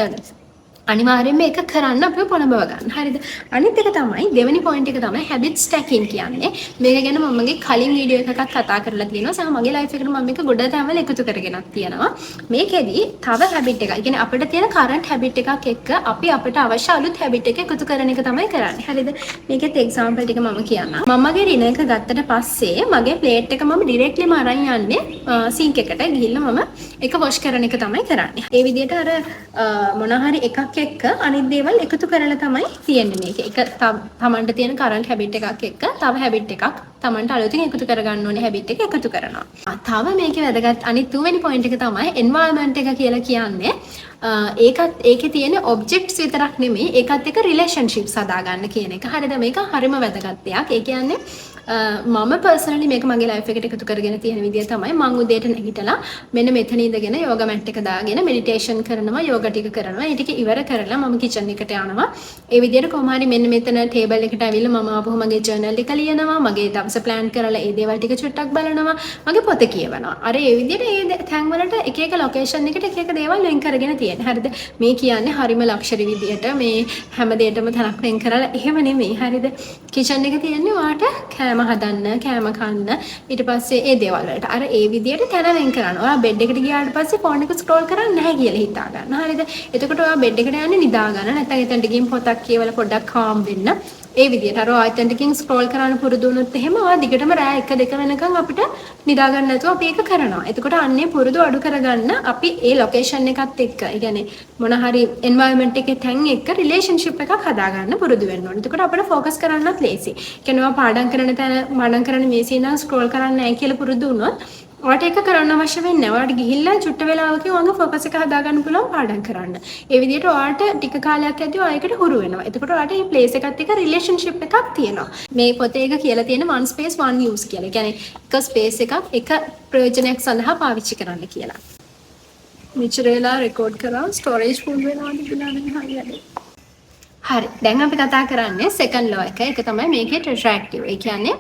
S1: අනිවාර්යයෙන්ම ඒක කරන්න අපිව පොළඹව ගන්න. හරිද? අනිත් එක තමයි දෙවෙනි පොයින්ට් එක තමයි habit stacking කියන්නේ. මේක ගැන මම මගේ කලින් වීඩියෝ එකක් කතා කරලා තියෙනවා. සහ මගේ ලයිෆ් එකට මම මේක ගොඩ තැන්වල එකතු කරගෙනත් තියෙනවා. මේකෙදි තව habit එකක්. ඒ කියන්නේ අපිට තියෙන current habit එකක් එක්ක අපි අපිට අවශ්‍ය අලුත් habit එක එකතු කරන එක තමයි කරන්නේ. හරිද? මේකෙත් example ටික මම කියන්නම්. මම මගේ රින එක ගත්තට පස්සේ මගේ plate එක මම directly අරන් යන්නේ sink එකට ගිහිල්ලා මම ඒක wash කරන එක තමයි කරන්නේ. ඒ විදිහට අර මොනවා හරි එකක් එක්ක අනිත් දේවල් එකතු කරලා තමයි තියෙන්නේ මේක. එක තමන්ට තියෙන කරන්ට් හැබිට් එකක් එක්ක තව හැබිට් එකක් තමන්ට අලුතින් එකතු කරගන්න ඕනේ හැබිට් එක එකතු කරනවා. තව මේකේ වැදගත් අනිත් තුන්වෙනි පොයින්ට් එක තමයි එන්වයරන්මන්ට් එක කියලා කියන්නේ. ඒකේ තියෙන ඔබ්ජෙක්ට්ස් විතරක් නෙමෙයි ඒකත් එක්ක රිලේෂන්ෂිප්ස් හදාගන්න කියන එක. හරිද? මේක හරිම වැදගත් දෙයක්. ඒ කියන්නේ මම පර්සනලි මේක මගේ ලයිෆ් එකට එකතු කරගෙන තියෙන විදිය තමයි මම උදේට නැගිටලා මෙන්න මෙතන ඉඳගෙන යෝගා මැට් එක දාගෙන මෙඩිටේෂන් කරනවා යෝගා ටික කරනවා ඒ ටික ඉවර කරලා මම කිචන් එකට යනවා ඒ විදියට කොහොම හරි මෙන්න මෙතන ටේබල් එකට ඇවිල්ලා මම ආපහු මගේ ජර්නල් එක ලියනවා මගේ දවස ප්ලෑන් කරලා ඒ දේවල් ටික චුට්ටක් බලනවා මගේ පොත කියවනවා අර ඒ විදියට ඒ තැන් වලට එක එක ලොකේෂන් එකට එක එක දේවල් වෙන් කරගෙන තියෙනවා හරිද මේ කියන්නේ හරිම ලක්ෂරි විදියට මේ හැම දෙයකටම තනක් වෙන් කරලා එහෙම නෙමෙයි හරිද කිචන් එක තියෙන්නේ ඔයාට කෑම හදන්න කෑම කන්න ඊට පස්සේ ඒ දේවල් වලට අර ඒ විදියට තැන වෙන් කරන්න. ඔයා බෙඩ් එකට ගියාට පස්සේ ෆෝන් එක ස්ක්‍රෝල් කරන්නේ නැහැ කියලා හිතා ගන්න. හරිද? එතකොට ඔයා බෙඩ් එකට යන්නේ නිදා ගන්න. නැත්නම් එතනට ගිහින් පොතක් කියවලා පොඩ්ඩක් කාම් වෙන්න. ඒ විදියට අර ඔයා එතනට ගිහින් ස්ක්‍රෝල් කරන්න පුරුදු වුණොත් එහෙම ඔයා දිගටම රෑ 1 2 වෙනකන් අපිට නිදා ගන්න නැතුව අපි ඒක කරනවා. එතකොට අන්නේ පුරුදු අඩු කරගන්න අපි ඒ ලොකේෂන් එකත් එක්ක, ඒ කියන්නේ මොන හරි එන්වයරන්මන්ට් එකේ තැන් එක්ක රිලේෂන්ෂිප් එකක් හදාගන්න පුරුදු වෙන්න ඕනේ. එතකොට අපිට ફોකස් කරන්නත් ලේසි. කියන්නේ ඔයා පාඩම් කරන තැන පාඩම් කරන මේසේ ඉඳන් ස්ක්‍රෝල් කරන්නේ නැහැ කියලා පුරුදු වුණොත් ඔයාට ඒක කරන්න අවශ්‍ය වෙන්නේ නැහැ. ඔයාට ගිහිල්ලා චුට්ට වෙලාවකින් ඔයාගේ ફોකස් එක හදාගන්න පුළුවන් පාඩම් කරන්න. ඒ විදිහට ඔයාට ටික කාලයක් ඇද්දී ඔයා ඒකට හුරු වෙනවා. එතකොට ඔයාට මේ ප්ලේස් එකත් එක්ක රිලේෂන්ෂිප් එකක් තියෙනවා. මේ පොතේ එක කියලා තියෙන one space one use කියලා. ඒ කියන්නේ එක ස්පේස් එකක් එක ප්‍රයෝජනයක් සඳහා පාවිච්චි කරන්න කියලා. මෙච්චර වෙලා රෙකෝඩ් කරා ස්ටෝරේජ් ෆුල් වෙනවද කියලා නම් හරියද? හරි දැන් අපි කතා කරන්නේ සෙකන්ඩ් ලෝ එක. ඒක තමයි මේකේ ට්‍රැක්ටිව්. ඒ කියන්නේ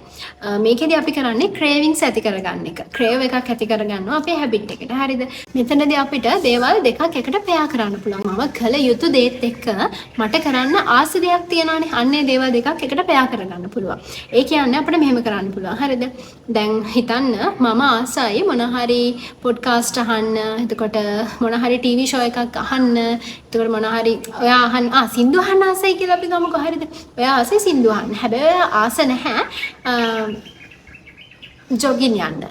S1: මේකේදී අපි කරන්නේ ක්‍රේවින්ග්ස් ඇති කරගන්න එක. ක්‍රේව් එකක් ඇති කරගන්නවා අපේ හැබිට් එකට. හරිද? මෙතනදී අපිට දේවල් දෙකක් එකට පෙයා කරන්න පුළුවන්. මම කළ යුතු දේත් එක්ක මට කරන්න ආස දෙයක් තියෙනවානේ. අන්නේ දේවල් දෙකක් එකට පෙයා කරගන්න පුළුවන්. ඒ කියන්නේ අපිට මෙහෙම කරන්න පුළුවන්. හරිද? දැන් හිතන්න මම ආසයි මොන හරි පොඩ්කාස්ට් අහන්න. එතකොට මොන හරි ටීවී ෂෝ එකක් අහන්න. එතකොට මොන හරි ඔයා අහන්න සින්දු අහන්න ආසයි කියලා අපි ගමුකෝ හරිද? ඔයා ආසයි සින්දු අහන්න. හැබැයි ඔයා ආස නැහැ ජොගින් යන්න.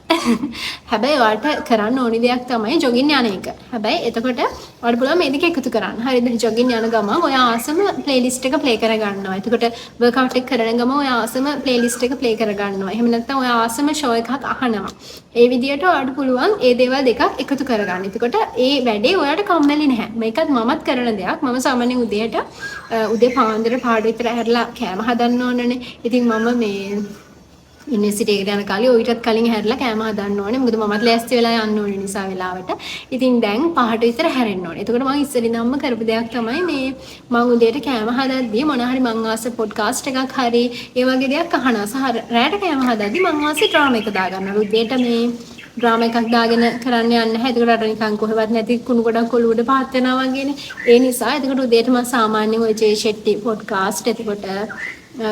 S1: හැබැයි ඔයාට කරන්න ඕනි දෙයක් තමයි ජොගින් යන එක. හැබැයි එතකොට ඔයාට පුළුවන් මේ දෙක එකතු කරන්න. හරිද? ජොගින් යන ගමන් ඔයා ආසම ප්ලේලිස්ට් එක ප්ලේ කරගන්නවා. එතකොට වර්ක්අවුට් එක කරන ගමන් ඔයා ආසම ප්ලේලිස්ට් එක ප්ලේ කරගන්නවා. එහෙම නැත්නම් ඔයා ආසම ෂෝ එකක් අහනවා. ඒ විදියට ඔයාට පුළුවන් ඒ දේවල් දෙකක් එකතු කරගන්න. එතකොට ඒ වැඩේ ඔයාට කම්මැලි නැහැ. මේකත් මමත් කරන දෙයක්. මම සාමාන්‍යයෙන් උදේ පාන්දර පාඩු විතර හැරලා කෑම හදන්න ඕනනේ. ඉතින් මම මේ යුනිවර්සිටි එකට යන කාලේ ඔයිටත් කලින් හැරලා කෑම හදන්න ඕනේ. මොකද මමත් ලෑස්ති වෙලා යන්න ඕනේ නිසා වෙලාවට. ඉතින් දැන් 5ට විතර හැරෙන්න ඕනේ. එතකොට මම ඉස්සෙල්ලාම කරපු දෙයක් තමයි මේ මම උදේට කෑම හදද්දී මොන හරි මං ආස පොඩ්කාස්ට් එකක් හරි ඒ වගේ දෙයක් අහනවා. සහ රැට කෑම හදද්දී මං ආසේ ඩ්‍රාමා එක දාගන්නවා. උදේට මේ ඩ්‍රාමා එකක් දාගෙන කරන්න යන්න නැහැ. එතකොට අර නිකන් කොහෙවත් නැති කුණු ගොඩක් ඔලුවට පාත් වෙනවා වගේනේ. ඒ නිසා එතකොට උදේට මම සාමාන්‍යයෙන් ඔය ජේ ෂෙට්ටි පොඩ්කාස්ට් එතකොට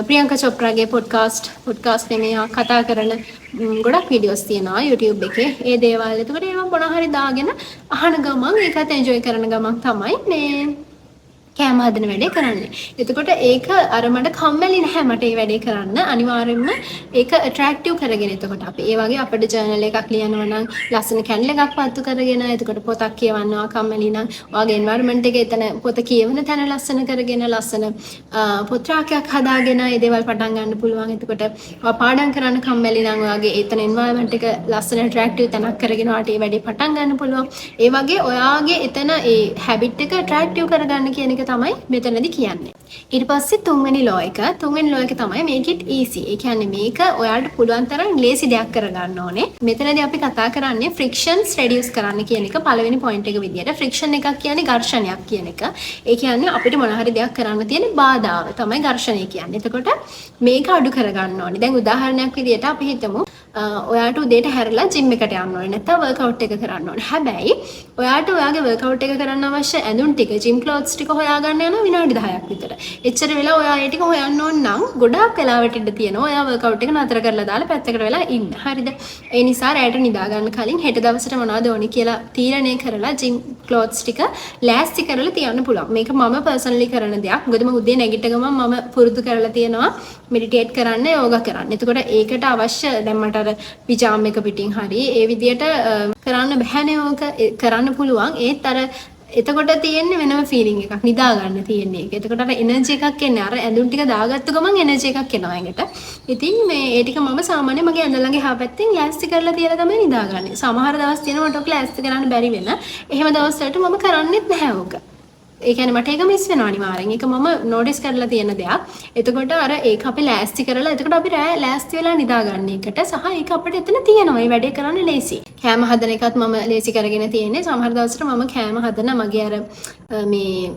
S1: ප්‍රියංකා චොප්රාගේ පොඩ්කාස්ට් එකේ කතා කරන ගොඩක් වීඩියෝස් තියෙනවා YouTube එකේ. ඒ දේවල් එතකොට ඒවා මොන හරි දාගෙන අහන ගමන් ඒකත් එන්ජොයි කරන ගමන් තමයි මේ කෑම හදන වැඩේ කරන්නේ. එතකොට ඒක අර මට කම්මැලි නැහැ මට මේ වැඩේ කරන්න. අනිවාර්යයෙන්ම ඒක ඇට්‍රැක්ටිව් කරගෙන එතකොට අපි ඒ වගේ අපිට ජර්නල් එකක් ලියනවා නම් ලස්සන කැන්ඩල් එකක් පත්තු කරගෙන එතකොට පොතක් කියවනවා කම්මැලි නම් ඔයාගේ එන්වයරන්මන්ට් එකේ එතන පොත කියවන තැන ලස්සන කරගෙන ලස්සන පොත් රාකයක් හදාගෙන ඒ දේවල් පටන් ගන්න පුළුවන්. එතකොට ඔයා පාඩම් කරන්න කම්මැලි නම් ඔයාගේ එතන එන්වයරන්මන්ට් එක ලස්සන ඇට්‍රැක්ටිව් තැනක් කරගෙන ඔයාට මේ වැඩේ පටන් ගන්න පුළුවන්. ඒ වගේ ඔයාගේ එතන ඒ හැබිට් එක ඇට්‍රැක්ටිව් කරගන්න කියන එක තමයි මෙතනදී කියන්නේ. ඊට පස්සේ තුන්වෙනි ලෝ එක තමයි make it easy. ඒ කියන්නේ මේක ඔයාලට පුළුවන් තරම් ලේසි දෙයක් කරගන්න ඕනේ. මෙතනදී අපි කතා කරන්නේ frictions reduce කරන්න කියන එක පළවෙනි point එක විදියට. friction එකක් කියන්නේ ඝර්ෂණයක් කියන එක. ඒ කියන්නේ අපිට මොන හරි දෙයක් කරන්න තියෙන බාධාව තමයි ඝර්ෂණය කියන්නේ. එතකොට මේක අඩු කරගන්න ඕනේ. දැන් උදාහරණයක් විදියට අපි හිතමු ඔයාට උදේට හැරලා ජිම් එකට යන්න ඕනේ නැත්නම් වර්ක්අවුට් එක කරන්න ඕනේ. හැබැයි ඔයාට ඔයාගේ වර්ක්අවුට් එක කරන්න අවශ්‍ය ඇඳුම් ටික, ජිම් ක්ලොත්ස් ටික හොයාගන්න යන විනාඩි 10ක් විතර. එච්චර වෙලා ඔයා ඒ ටික හොයන්න ඕන නම් ගොඩාක් වෙලාවට ඉඳ තියෙනවා. ඔයා වර්ක්අවුට් එක නතර කරලා දාලා පැත්තකට වෙලා ඉන්න. හරිද? ඒ නිසා රැයට නිදා ගන්න කලින් හෙට දවසට මොනවද ඕනි කියලා තීරණය කරලා ජිම් ක්ලොත්ස් ටික ලෑස්ති කරලා තියන්න පුළුවන්. මේක මම පර්සනලි කරන දෙයක්. මොකද මම උදේ නැගිට ගමන් මම පුරුදු කරලා තියෙනවා මෙඩිටේට් කරන්න, යෝගා කරන්න. එතකොට ඒකට අවශ්‍ය දැන් මට අර පිජාම එක පිටින් හරි ඒ විදියට කරන්න බැහැනේ ඕක කරන්න පුළුවන්. ඒත් අර එතකොට තියෙන්නේ වෙනම ෆීලිං එකක් නිදා ගන්න තියෙන්නේ ඒක. එතකොට අර එනර්ජි එකක් එන්නේ. අර ඇඳුම් ටික දාගත්ත ගමන් එනර්ජි එකක් එනවා එකට. ඉතින් මේ ඒ ටික මම සාමාන්‍යයෙන් මගේ ඇඳ ළඟ එහා පැත්තෙන් ලෑස්ති කරලා තියලා තමයි නිදාගන්නේ. සමහර දවස් තියෙනවා මට ඔක ලෑස්ති කරන්න බැරි වෙන. එහෙම දවස් වලට මම කරන්නේත් නැහැ ඕක. ඒ කියන්නේ මට ඒක මිස් වෙනවා අනිවාර්යෙන්. ඒක මම නෝටිස් කරලා තියෙන දෙයක්. එතකොට අර ඒක අපි ලෑස්ති කරලා එතකොට අපි රෑ ලෑස්ති වෙලා නිදා ගන්න එකට සහ ඒක අපිට එතන තියෙනවා. මේ වැඩේ කරන්න ලේසි. කෑම හදන එකත් මම ලේසි කරගෙන තියෙන්නේ. සමහර දවසට මම කෑම හදන මගේ අර මේ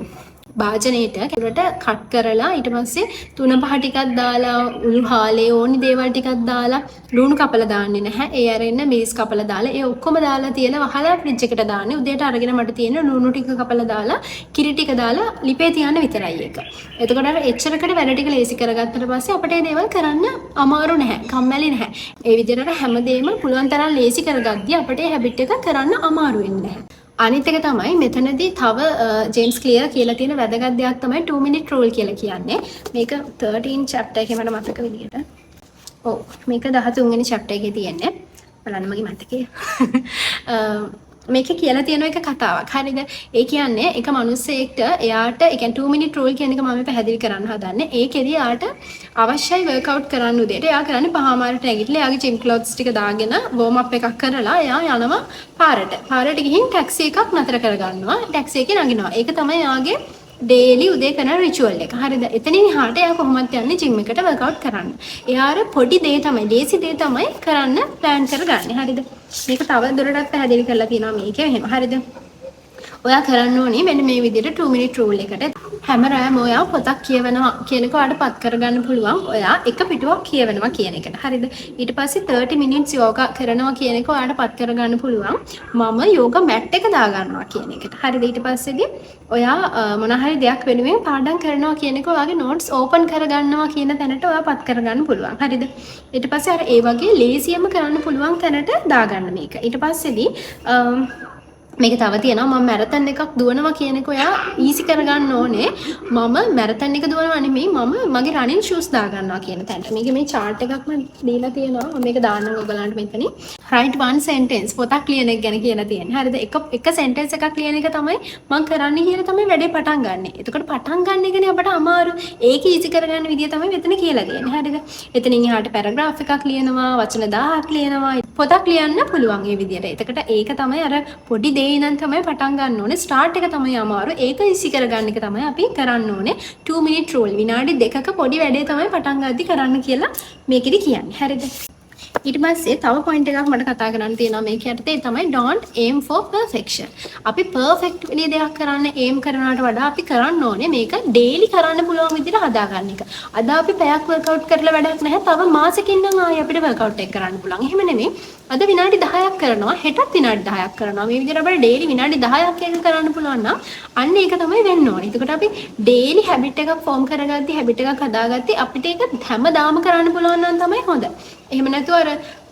S1: භාජනයේට කැරට කට් කරලා ඊට පස්සේ 3-5 ටිකක් දාලා උළු හාලේ ඕනි දේවල් ටිකක් දාලා ලුණු කපලා දාන්නේ නැහැ. ඒ අරින්න මිරිස් කපලා දාලා ඒ ඔක්කොම දාලා තියලා වහලා ෆ්‍රිජ් එකට දාන්නේ. උදේට අරගෙන මට තියෙන ලුණු ටික කපලා දාලා කිරි ටික දාලා ලිපේ තියන්න විතරයි ඒක. එතකොට අර එච්චරකට වැඩ ටික ලේසි කරගත්තට පස්සේ අපිට මේ දේවල් කරන්න අමාරු නැහැ. කම්මැලි නැහැ. ඒ විදිහට හැමදේම පුළුවන් තරම් ලේසි කරගද්දී අපිට මේ හැබිට් එක කරන්න අමාරු වෙන්නේ නැහැ. අනිත් එක තමයි මෙතනදී තව ජේම්ස් ක්ලියර් කියලා තියෙන වැදගත් දෙයක් තමයි 2 minute rule කියලා කියන්නේ. මේක 13 chapter එකේ මට මතක විදියට. ඔව් මේක 13 වෙනි chapter එකේ තියෙන්නේ. බලන්න මගේ මතකේ. මේක කියලා තියෙන එක කතාවක්. හරිද? ඒ කියන්නේ එක මිනිස්සෙක්ට එයාට ඒ කියන්නේ 2 minute rule කියන එක මම පැහැදිලි කරන්න හදන්නේ. ඒකෙදි එයාට අවශ්‍යයි workout කරන්න උදේට. එයා කරන්නේ 5:00 නැගිටලා එයාගේ gym clothes ටික දාගෙන warm up එකක් කරලා එයා යනවා පාරට. පාරට ගිහින් ටැක්සි එකක් නතර කරගන්නවා. ටැක්සි එකේ නගිනවා. ඒක තමයි එයාගේ ඩේලි උදේ කරන රිචුවල් එක. හරිද? එතනින් එහාට එයා කොහොමද යන්නේ ජිම් එකට වර්කවුට් කරන්න. එයාර පොඩි දේ තමයි, ලේසි දේ තමයි කරන්න ප්ලෑන් කරගන්නේ. හරිද? මේක තව දුරටත් පැහැදිලි කරලා තියෙනවා මේකේ එහෙම. හරිද? ඔයා කරන්න ඕනේ මෙන්න මේ විදිහට 2 minute rule එකට. හැම රැයම ඔයා පොතක් කියවනවා කියන එක ඔයාලට පත් කරගන්න පුළුවන්. ඔයා එක පිටුවක් කියවනවා කියන එකට. හරිද? ඊට පස්සේ 30 minutes yoga කරනවා කියන එක ඔයාලට පත් කරගන්න පුළුවන්. මම yoga mat එක දා ගන්නවා කියන එකට. හරිද? ඊට පස්සේදී ඔයා මොන හරි දෙයක් වෙනුවෙන් පාඩම් කරනවා කියන එක ඔයාගේ notes open කරගන්නවා කියන තැනට ඔයා පත් කරගන්න පුළුවන්. හරිද? ඊට පස්සේ අර ඒ වගේ ලේසියෙන්ම කරන්න පුළුවන් තැනට දාගන්න මේක. ඊට පස්සේදී මේක තව තියෙනවා මම මැරතන් එකක් දුවනවා කියන එක ඔයා ඊසි කරගන්න ඕනේ. මම මැරතන් එක දුවනවා නෙමෙයි මම මගේ රනින් ෂූස් දා ගන්නවා කියන තැනට. මේක මේ chart එකක් මම දීලා තියෙනවා. මම මේක දාන්නම් ඔයගලන්ට මෙතනින්. write one sentence පොතක් ලියන එක ගැන කියලා තියෙනවා. හරිද? එක sentence එකක් ලියන එක තමයි මම කරන්නේ කියලා තමයි වැඩේ පටන් ගන්නෙ. එතකොට පටන් ගන්න එකනේ අපට අමාරු. ඒක ඊසි කරගන්න විදිය තමයි මෙතන කියලා තියෙන්නේ. හරිද? එතනින් එහාට paragraph එකක් ලියනවා, වචන 1000ක් ලියනවා. පොතක් ලියන්න පුළුවන් මේ විදියට. එතකොට ඒක තමයි අර පොඩි ඉඳන් තමයි පටන් ගන්න ඕනේ. ස්ටාර්ට් එක තමයි අමාරු. ඒක ඉසි කරගන්න එක තමයි අපි කරන්න ඕනේ. 2 minute rule විනාඩි 2ක පොඩි වැඩේ තමයි පටන් ගද්දි කරන්න කියලා මේකෙදි කියන්නේ. හරිද? ඊට පස්සේ තව පොයින්ට් එකක් මට කතා කරන්න තියෙනවා මේක යටතේ තමයි don't aim for perfection. අපි perfect වෙලේ දෙයක් කරන්න aim කරනවට වඩා අපි කරන්න ඕනේ මේක daily කරන්න පුළුවන් විදිහට හදාගන්න එක. අද අපි පැයක් workout කරලා වැඩක් නැහැ. තව මාසෙකින් නම් ආයෙ අපිට workout එක කරන්න පුළුවන්. එහෙම නෙමෙයි. අද විනාඩි 10ක් කරනවා, හෙටත් විනාඩි 10ක් කරනවා. මේ විදිහට අපිට daily විනාඩි 10ක් එක කරන්න පුළුවන් නම් අන්න ඒක තමයි වෙන්න ඕනේ. එතකොට අපි daily habit එකක් form කරගද්දි habit එකක් හදාගද්දි අපිට ඒක හැමදාම කරන්න පුළුවන් නම් තමයි හොඳ. එහෙම නැතුව අර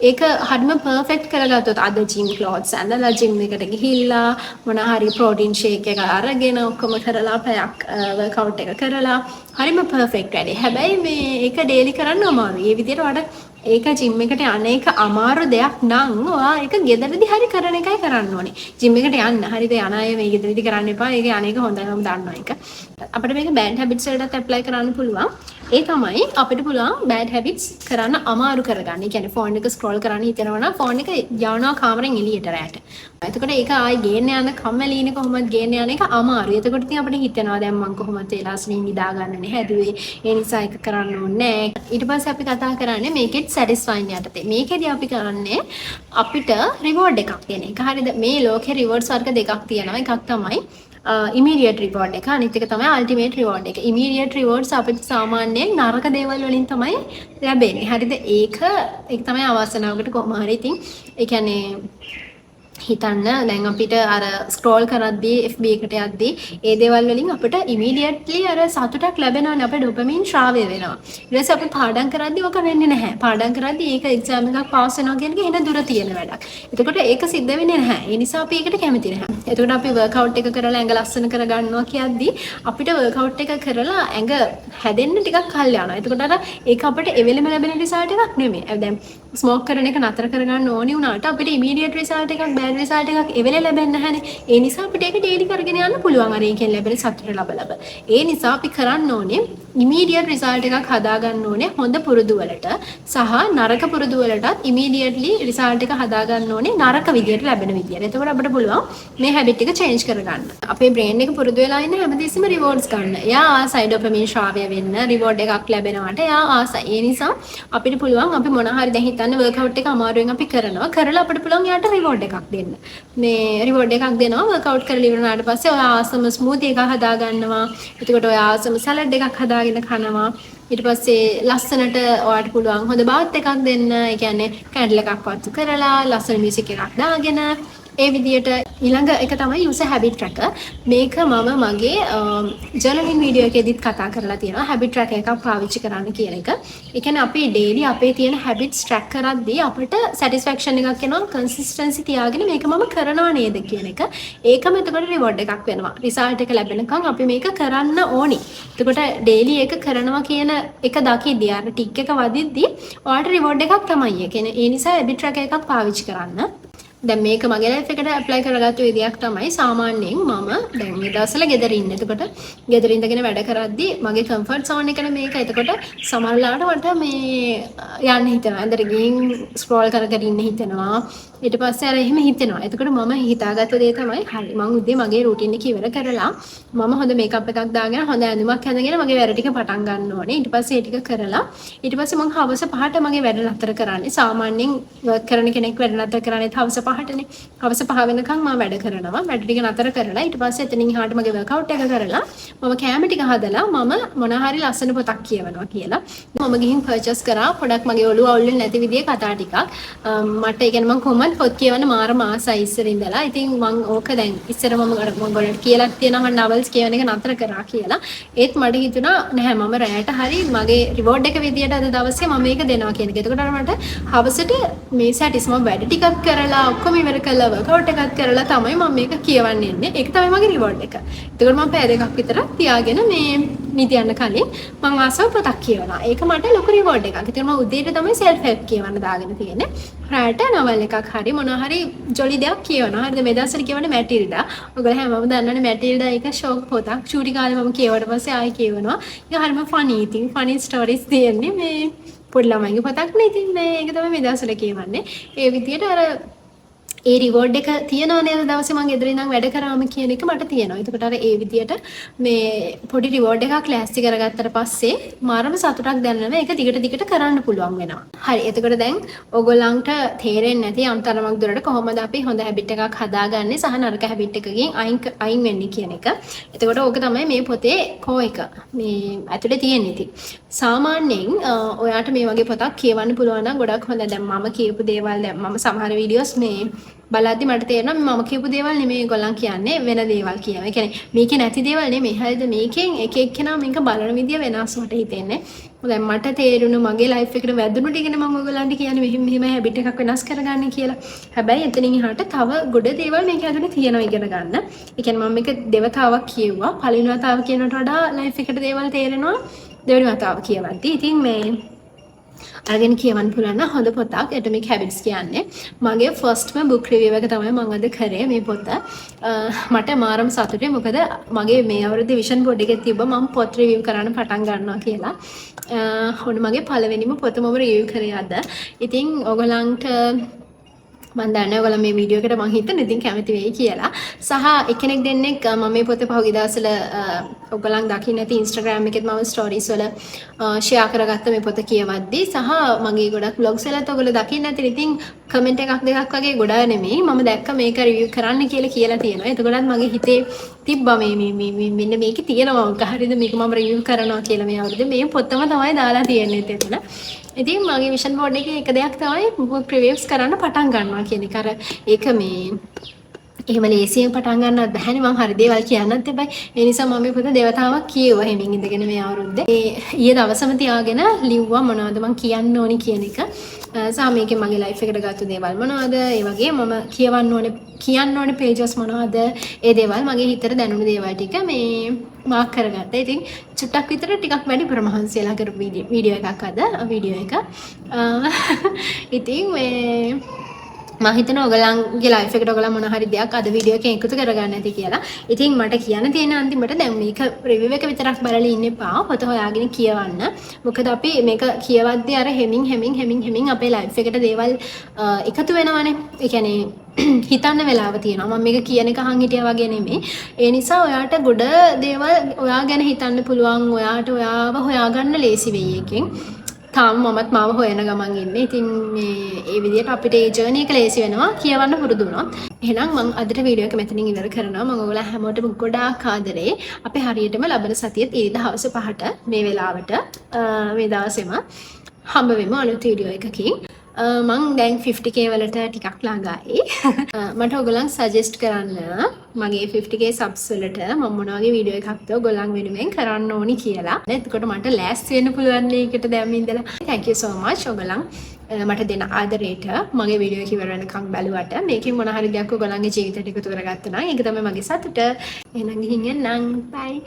S1: ඒක හරිම පර්ෆෙක්ට් කරගත්තොත් අද ජිම් ක්ලොත්ස් ඇඳලා ජිම් එකට ගිහිල්ලා මොන හරි ප්‍රෝටීන් ෂේක් එක අරගෙන ඔක්කොම කරලා පැයක් වර්කවුට් එක කරලා හරිම පර්ෆෙක්ට් වැඩේ. හැබැයි මේ ඒක ඩේලි කරන්න අමාරුයි. ඒ විදිහට වඩා ඒක ජිම් එකට යන එක අමාරු දෙයක් නම් ඔයා ඒක ගෙදරදී හරි කරන එකයි කරන්න ඕනේ. ජිම් එකට යන්න හරිද යන අය මේ ගෙදරදී කරන්න එපා. ඒක අනේක හොඳයි මම දන්නවා ඒක. අපිට මේක බෑඩ් හැබිට්ස් වලටත් ඇප්ලයි කරන්න පුළුවන්. ඒ තමයි අපිට පුළුවන් බෑඩ් හැබිට්ස් කරන්න අමාරු කරගන්න. ඒ කියන්නේ ෆෝන් එක ස්ක්‍රෝල් කරන්න හිතනවා නම් ෆෝන් එක යවනවා කාමරෙන් එළියට රැට. එතකොට ඒක ආයි ගේන්න යන කම්මැලිනේ කොහොමද ගේන්න යන එක අමාරුයි. එතකොට ඉතින් අපිට හිතෙනවා දැන් මම කොහොමද ඒලාස්නේ නිදා ගන්න හැදුවේ. ඒ නිසා ඒක කරන්න ඕනේ නැහැ. ඊට පස්සේ අපි කතා කරන්නේ මේකෙත් සැටිස්ෆයින් යටතේ. මේකෙදි අපි කරන්නේ අපිට රිවෝඩ් එකක් දෙන එක. හරිද? මේ ලෝකේ රිවෝඩ්ස් වර්ග දෙකක් තියෙනවා. එකක් තමයි immediate reward එක. අනිත් එක තමයි ultimate reward එක. immediate rewards අපිට සාමාන්‍යයෙන් නරක දේවල් වලින් තමයි ලැබෙන්නේ. හරිද? ඒක තමයි අවසනාවකට කොහොම හරි ඉතින් ඒ කියන්නේ හිතන්න දැන් අපිට අර ස්ක්‍රෝල් කරද්දී FB එකට යද්දී ඒ දේවල් වලින් අපිට ඉමීඩියට්ලි අර සතුටක් ලැබෙනවානේ. අපේ ඩොපමින් ශ්‍රාවය වෙනවා. ඊට පස්සේ අපි පාඩම් කරද්දී ඔක වෙන්නේ නැහැ. පාඩම් කරද්දී ඒක එක්සෑම් එකක් පාස් වෙනවා කියන එක එන දුර තියෙන වැඩක්. එතකොට ඒක සිද්ධ වෙන්නේ නැහැ. ඒ නිසා අපි ඒකට කැමති නැහැ. එතකොට අපි වර්ක්අවුට් එක කරලා ඇඟ ලස්සන කරගන්නවා කියද්දී අපිට වර්ක්අවුට් එක කරලා ඇඟ හැදෙන්න ටිකක් කල් යනවා. එතකොට අර ඒක අපිට එවෙලෙම ලැබෙන රිසල්ට් එකක් නෙමෙයි. දැන් ස්මෝක් කරන එක නතර කරගන්න ඕනි වුණාට අපිට ඉමීඩියට් රිසල්ට් එකක් ප්ලෑන් රිසල්ට් එකක් ඒ වෙලේ ලැබෙන්නේ නැහැනේ. ඒ නිසා අපිට ඒක ඩේලි කරගෙන යන්න පුළුවන්. අර ඒකෙන් ලැබෙන සතුට ලබ. ඒ නිසා අපි කරන්න ඕනේ ඉමීඩියට් රිසල්ට් එකක් හදා ගන්න ඕනේ හොඳ පුරුදු වලට සහ නරක පුරුදු වලටත් ඉමීඩියට්ලි රිසල්ට් එක හදා ගන්න ඕනේ නරක විදියට ලැබෙන විදියට. එතකොට අපිට පුළුවන් මේ හැබිට් එක චේන්ජ් කරගන්න. අපේ බ්‍රේන් එක පුරුදු වෙලා ඉන්න හැමදෙස්සෙම රිවෝඩ්ස් ගන්න. එයා ආසයි ඩොපමින් ශ්‍රාවය වෙන්න රිවෝඩ් එකක් ලැබෙනවට එයා ආසයි. ඒ නිසා අපිට පුළුවන් අපි මොන හරි දැන් හිතන්න වර්ක්අවුට් එක අමාරුවෙන් අපි කරනවා. කරලා අපිට පුළුවන් යාට රිවෝඩ් එකක් දෙන්න. මේ රිවෝඩ් එකක් දෙනවා වර්ක්අවුට් කරලා ඉවර වුණාට පස්සේ ඔයා ආසම ස්මූති එකක් හදා ගන්නවා. එතකොට ඔයා ආසම සලාඩ් එකක් හදාගෙන කනවා. ඊට පස්සේ ලස්සනට ඔයාට පුළුවන් හොඳ බාත් එකක් දෙන්න. ඒ කියන්නේ කැන්ඩල් එකක් පත්තු කරලා ලස්සන මියුසික් එකක් දාගෙන ඒ විදියට ඊළඟ එක තමයි user habit tracker. මේක මම මගේ ජර්නලින් වීඩියෝ එකේදීත් කතා කරලා තියෙනවා habit tracker එකක් පාවිච්චි කරන්න කියන එක. ඒ කියන්නේ අපි daily අපේ තියෙන habits track කරද්දී අපිට satisfaction එකක් එනවා consistency තියාගෙන මේක මම කරනවා නේද කියන එක. ඒකම එතකොට reward එකක් වෙනවා. result එක ලැබෙනකන් අපි මේක කරන්න ඕනි. එතකොට daily එක කරනවා කියන එක දකිද්දී අර tick එක වදිද්දී ඔයාලට reward එකක් තමයි. ඒ කියන්නේ ඒ නිසා habit tracker එකක් පාවිච්චි කරන්න. දැන් මේක මගේ ලයිෆ් එකට ඇප්ලයි කරගත්ත විදියක් තමයි සාමාන්‍යයෙන් මම දැන් මේ දවස්වල ගෙදර ඉන්නේ. එතකොට ගෙදර ඉඳගෙන වැඩ කරද්දී මගේ කම්ෆර්ට් සෝන් එකනේ මේක. එතකොට සමහර වෙලාවට මට මේ යන්න හිතෙනවා. ඇඳට ගිහින් ස්ක්‍රෝල් කර කර ඉන්න හිතෙනවා. ඊට පස්සේ අර එහෙම හිතෙනවා. එතකොට මම හිතාගත්ත දේ තමයි හරි මම උදේ මගේ රූටින් එක ඉවර කරලා මම හොඳ මේකප් එකක් දාගෙන හොඳ ඇඳුමක් ඇඳගෙන මගේ වැඩ ටික පටන් ගන්න ඕනේ. ඊට පස්සේ ඒ ටික කරලා ඊට පස්සේ මම හවස 5ට මගේ වැඩ නතර කරන්නේ. සාමාන්‍යයෙන් වර්ක් කරන කෙනෙක් වැඩ නතර කරන්නේ හවස 5ටනේ. හවස 5 වෙනකන් මම වැඩ කරනවා. වැඩ ටික නතර කරලා ඊට පස්සේ එතනින් එහාට මගේ වර්ක්අවුට් එක කරලා මම කෑම ටික හදලා මම මොන හරි ලස්සන පොතක් කියවනවා කියලා. මම ගිහින් පර්චේස් කරා පොඩක් මගේ ඔළුව අවුල් වෙන්නේ නැති විදිහේ කතා ටිකක්. මට ඒ කියන්නේ මම කොහොමද පොත් කියවන්න මාරම ආසයි ඉස්සර ඉඳලා. ඉතින් මම ඕක දැන් ඉස්සර මම ඔයගොල්ලන්ට කියලා තියෙනවා නවල්ස් කියවන එක නතර කරා කියලා. ඒත් මට හිතුණා නැහැ මම රැයට හරි මගේ රිවෝඩ් එක විදියට අද දවසේ මම මේක දෙනවා කියන එක. එතකොට මට හවසට මේ සැටිස් මම වැඩ ටිකක් කරලා ඔක්කොම ඉවර කරලා වර්ක්අවුට් එකක් කරලා තමයි මම මේක කියවන්න ඉන්නේ. ඒක තමයි මගේ රිවෝඩ් එක. එතකොට මම පැය දෙකක් විතර තියාගෙන මේ නිදි යන්න කලින් මම ආසව පොතක් කියවනවා. ඒක මට ලොකු රිවෝඩ් එකක්. ඉතින් මම උදේට තමයි self help කියවන්න දාගෙන තියෙන්නේ. රාට නවල් එකක් හරි මොනවා හරි ජොලි දෙයක් කියවනවා. හරිද මේ දවස්වල කියවන්නේ මැටිල්ඩා. ඔයගොල්ලෝ හැමෝම දන්නවනේ මැටිල්ඩා එක ෂෝක් පොතක්. චූටි කාලේ මම කියවුවට පස්සේ ආයෙ කියවනවා. ඒක හරිම ෆනි. ඉතින් ෆනි ස්ටෝරිස් තියෙන්නේ මේ පොඩි ළමයිගේ පොතක් නේ. ඉතින් මේ ඒක තමයි මේ දවස්වල කියවන්නේ. ඒ විදියට අර ඒ රිවෝඩ් එක තියනවා නේද දවසේ මම ගෙදර ඉඳන් වැඩ කරාම කියන එක මට තියෙනවා. එතකොට අර ඒ විදියට මේ පොඩි රිවෝඩ් එකක් ලෑස්ති කරගත්තට පස්සේ මාරම සතුටක් දැනෙනවා. ඒක දිගට දිගට කරන්න පුළුවන් වෙනවා. හරි. එතකොට දැන් ඕගොල්ලන්ට තේරෙන්නේ නැති යම්තරමක් දුරට කොහොමද අපි හොඳ හැබිට් එකක් හදාගන්නේ සහ නරක හැබිට් එකකින් අයින් වෙන්නේ කියන එක. එතකොට ඕක තමයි මේ පොතේ කෝ එක. මේ ඇතුලේ තියෙන්නේ ඉතින්. සාමාන්‍යයෙන් ඔයාට මේ වගේ පොතක් කියවන්න පුළුවන් නම් ගොඩක් හොඳයි. දැන් මම කියපු දේවල් දැන් මම සමහර වීඩියෝස් මේ බලද්දි මට තේරෙනවා මම කියපු දේවල් නෙමෙයි ඒගොල්ලන් කියන්නේ වෙන දේවල් කියනවා. ඒ කියන්නේ මේකේ නැති දේවල් නෙමෙයි. හරිද? මේකෙන් එක එක්කෙනා මේක බලන විදිය වෙනස් මට හිතෙන්නේ. දැන් මට තේරුණු මගේ ලයිෆ් එකට වැදුණු ටිකනේ මම ඔයගොල්ලන්ට කියන්නේ මෙහෙම හැබිට් එකක් වෙනස් කරගන්න කියලා. හැබැයි එතනින් එහාට තව ගොඩ දේවල් මේක ඇතුලේ තියෙනවා ඉගෙන ගන්න. ඒ කියන්නේ මම මේක දෙවතාවක් කියෙව්වා. පළවෙනි වතාව කියනකට වඩා ලයිෆ් එකට දේවල් තේරෙනවා දෙවෙනි වතාව කියවද්දි. ඉතින් මේ අරගෙන කියවන්න පුළුවන් නම් හොඳ පොතක් Atomic Habits කියන්නේ. මගේ ෆස්ට්ම බුක් රිවිව් එක තමයි මම අද කරේ මේ පොත. මට මාරම සතුටුයි මොකද මගේ මේ අවුරුද්දේ විෂන් බෝඩ් එකේ තිබ්බ මම පොත් රිවිව් කරන්න පටන් ගන්නවා කියලා. ඔන්න මගේ පළවෙනිම පොත මම රිවිව් කරේ අද. ඉතින් ඔයගලන්ට මම දන්නේ ඔයගොල්ලෝ මේ වීඩියෝ එකට මම හිතන්නේ ඉතින් කැමති වෙයි කියලා. සහ එක්කෙනෙක් දෙන්නෙක් මම මේ පොතේ පහුගිය දවස්වල ඔයගොල්ලන් දකින්න ඇති Instagram එකෙත් මම ස්ටෝරීස් වල ෂෙයා කරගත්ත මේ පොත කියවද්දී සහ මගේ ගොඩක් vlogs වලත් ඔයගොල්ලෝ දකින්න ඇති. ඉතින් කමෙන්ට් එකක් දෙකක් වගේ ගොඩාක් නෙමෙයි මම දැක්ක මේක රිවිව් කරන්න කියලා තියෙනවා. එතකොටත් මගේ හිතේ තිබ්බා මේ මෙන්න මේකේ තියෙනවා මොකක් හරිද මේක මම රිවිව් කරනවා කියලා මේ අවුරුද්දේ මේ පොතම තමයි දාලා තියෙන්නේ එතන. ඉතින් මගේ විෂන් බෝඩ් එකේ එක දෙයක් තමයි බුක් රිවිව්ස් කරන්න පටන් ගන්නවා කියන එක. අර ඒක මේ එහෙම ලේසියෙන් පටන් ගන්නත් බැහැනේ මම හරි දේවල් කියන්නත් එපා. ඒ නිසා මම මේ පොත දෙවතාවක් කියෙව්වා හැමින් ඉඳගෙන මේ අවුරුද්දේ. ඊයේ දවසම තියාගෙන ලිව්වා මොනවද මම කියන්න ඕනි කියන එක. සහ මේකේ මගේ ලයිෆ් එකට ගත්ත දේවල් මොනවද? ඒ වගේ මම කියන්න ඕනේ pages මොනවද? ඒ දේවල් මගේ හිතට දැනුණු දේවල් ටික මේ මාක් කරගත්තා. ඉතින් චුට්ටක් විතර ටිකක් වැඩි ප්‍රමහන්සියලා කරපු වීඩියෝ එකක් අද වීඩියෝ එක. ඉතින් මේ මම හිතනවා ඔයගලන්ගේ ලයිෆ් එකට ඔයගලන් මොන හරි දෙයක් අද වීඩියෝ එකෙන් එකතු කරගන්න ඇති කියලා. ඉතින් මට කියන්න තියෙන අන්තිමට දැන් මේක රිවිව් එක විතරක් බලලා ඉන්න එපා. පොත හොයාගෙන කියවන්න. මොකද අපි මේක කියවද්දී අර හෙමින් අපේ ලයිෆ් එකට දේවල් එකතු වෙනවනේ. ඒ කියන්නේ හිතන්න වෙලාව තියෙනවා. මම මේක කියන එක අහන් හිටියා වගේ නෙමෙයි. ඒ නිසා ඔයාට ගොඩ දේවල් ඔයා ගැන හිතන්න පුළුවන්. ඔයාට ඔයාව හොයාගන්න ලේසි වෙයි එකෙන්. තාම මමත් මාව හොයන ගමන් ඉන්නේ. ඉතින් මේ ඒ විදිහට අපිට ඒ ජර්නි එක ලේසි වෙනවා කියවන්න පුරුදු වුණොත්. එහෙනම් මම අදට වීඩියෝ එක මෙතනින් ඉවර කරනවා. මම ඔයගොල්ලෝ හැමෝටම ගොඩාක් ආදරේ. අපි හරියටම ලබන සතියේ ඉරිදා හවස 5ට මේ වෙලාවට මේ දවසේම හම්බ වෙමු අලුත් වීඩියෝ එකකින්. මං දැන් 50k වලට ටිකක් ළඟයි. මට ඔයගොල්ලන් සජෙස්ට් කරන්න මගේ 50k සබ්ස් වලට මම මොන වගේ වීඩියෝ එකක්ද ඔයගොල්ලන් වෙනුවෙන් කරන්න ඕනි කියලා. එතකොට මට ලෑස්ති වෙන්න පුළුවන් මේකට දැන් ඉඳලා. thank you so much ඔයගොල්ලන් මට දෙන ආදරේට මගේ වීඩියෝ එක ඉවර වෙනකම් බැලුවට මේකෙන් මොන හරි දෙයක් ඔයගොල්ලන්ගේ ජීවිතයට එකතු කරගත්තා නම් ඒක තමයි මගේ සතුට. එහෙනම් ගිහින් එන්නම්. bye.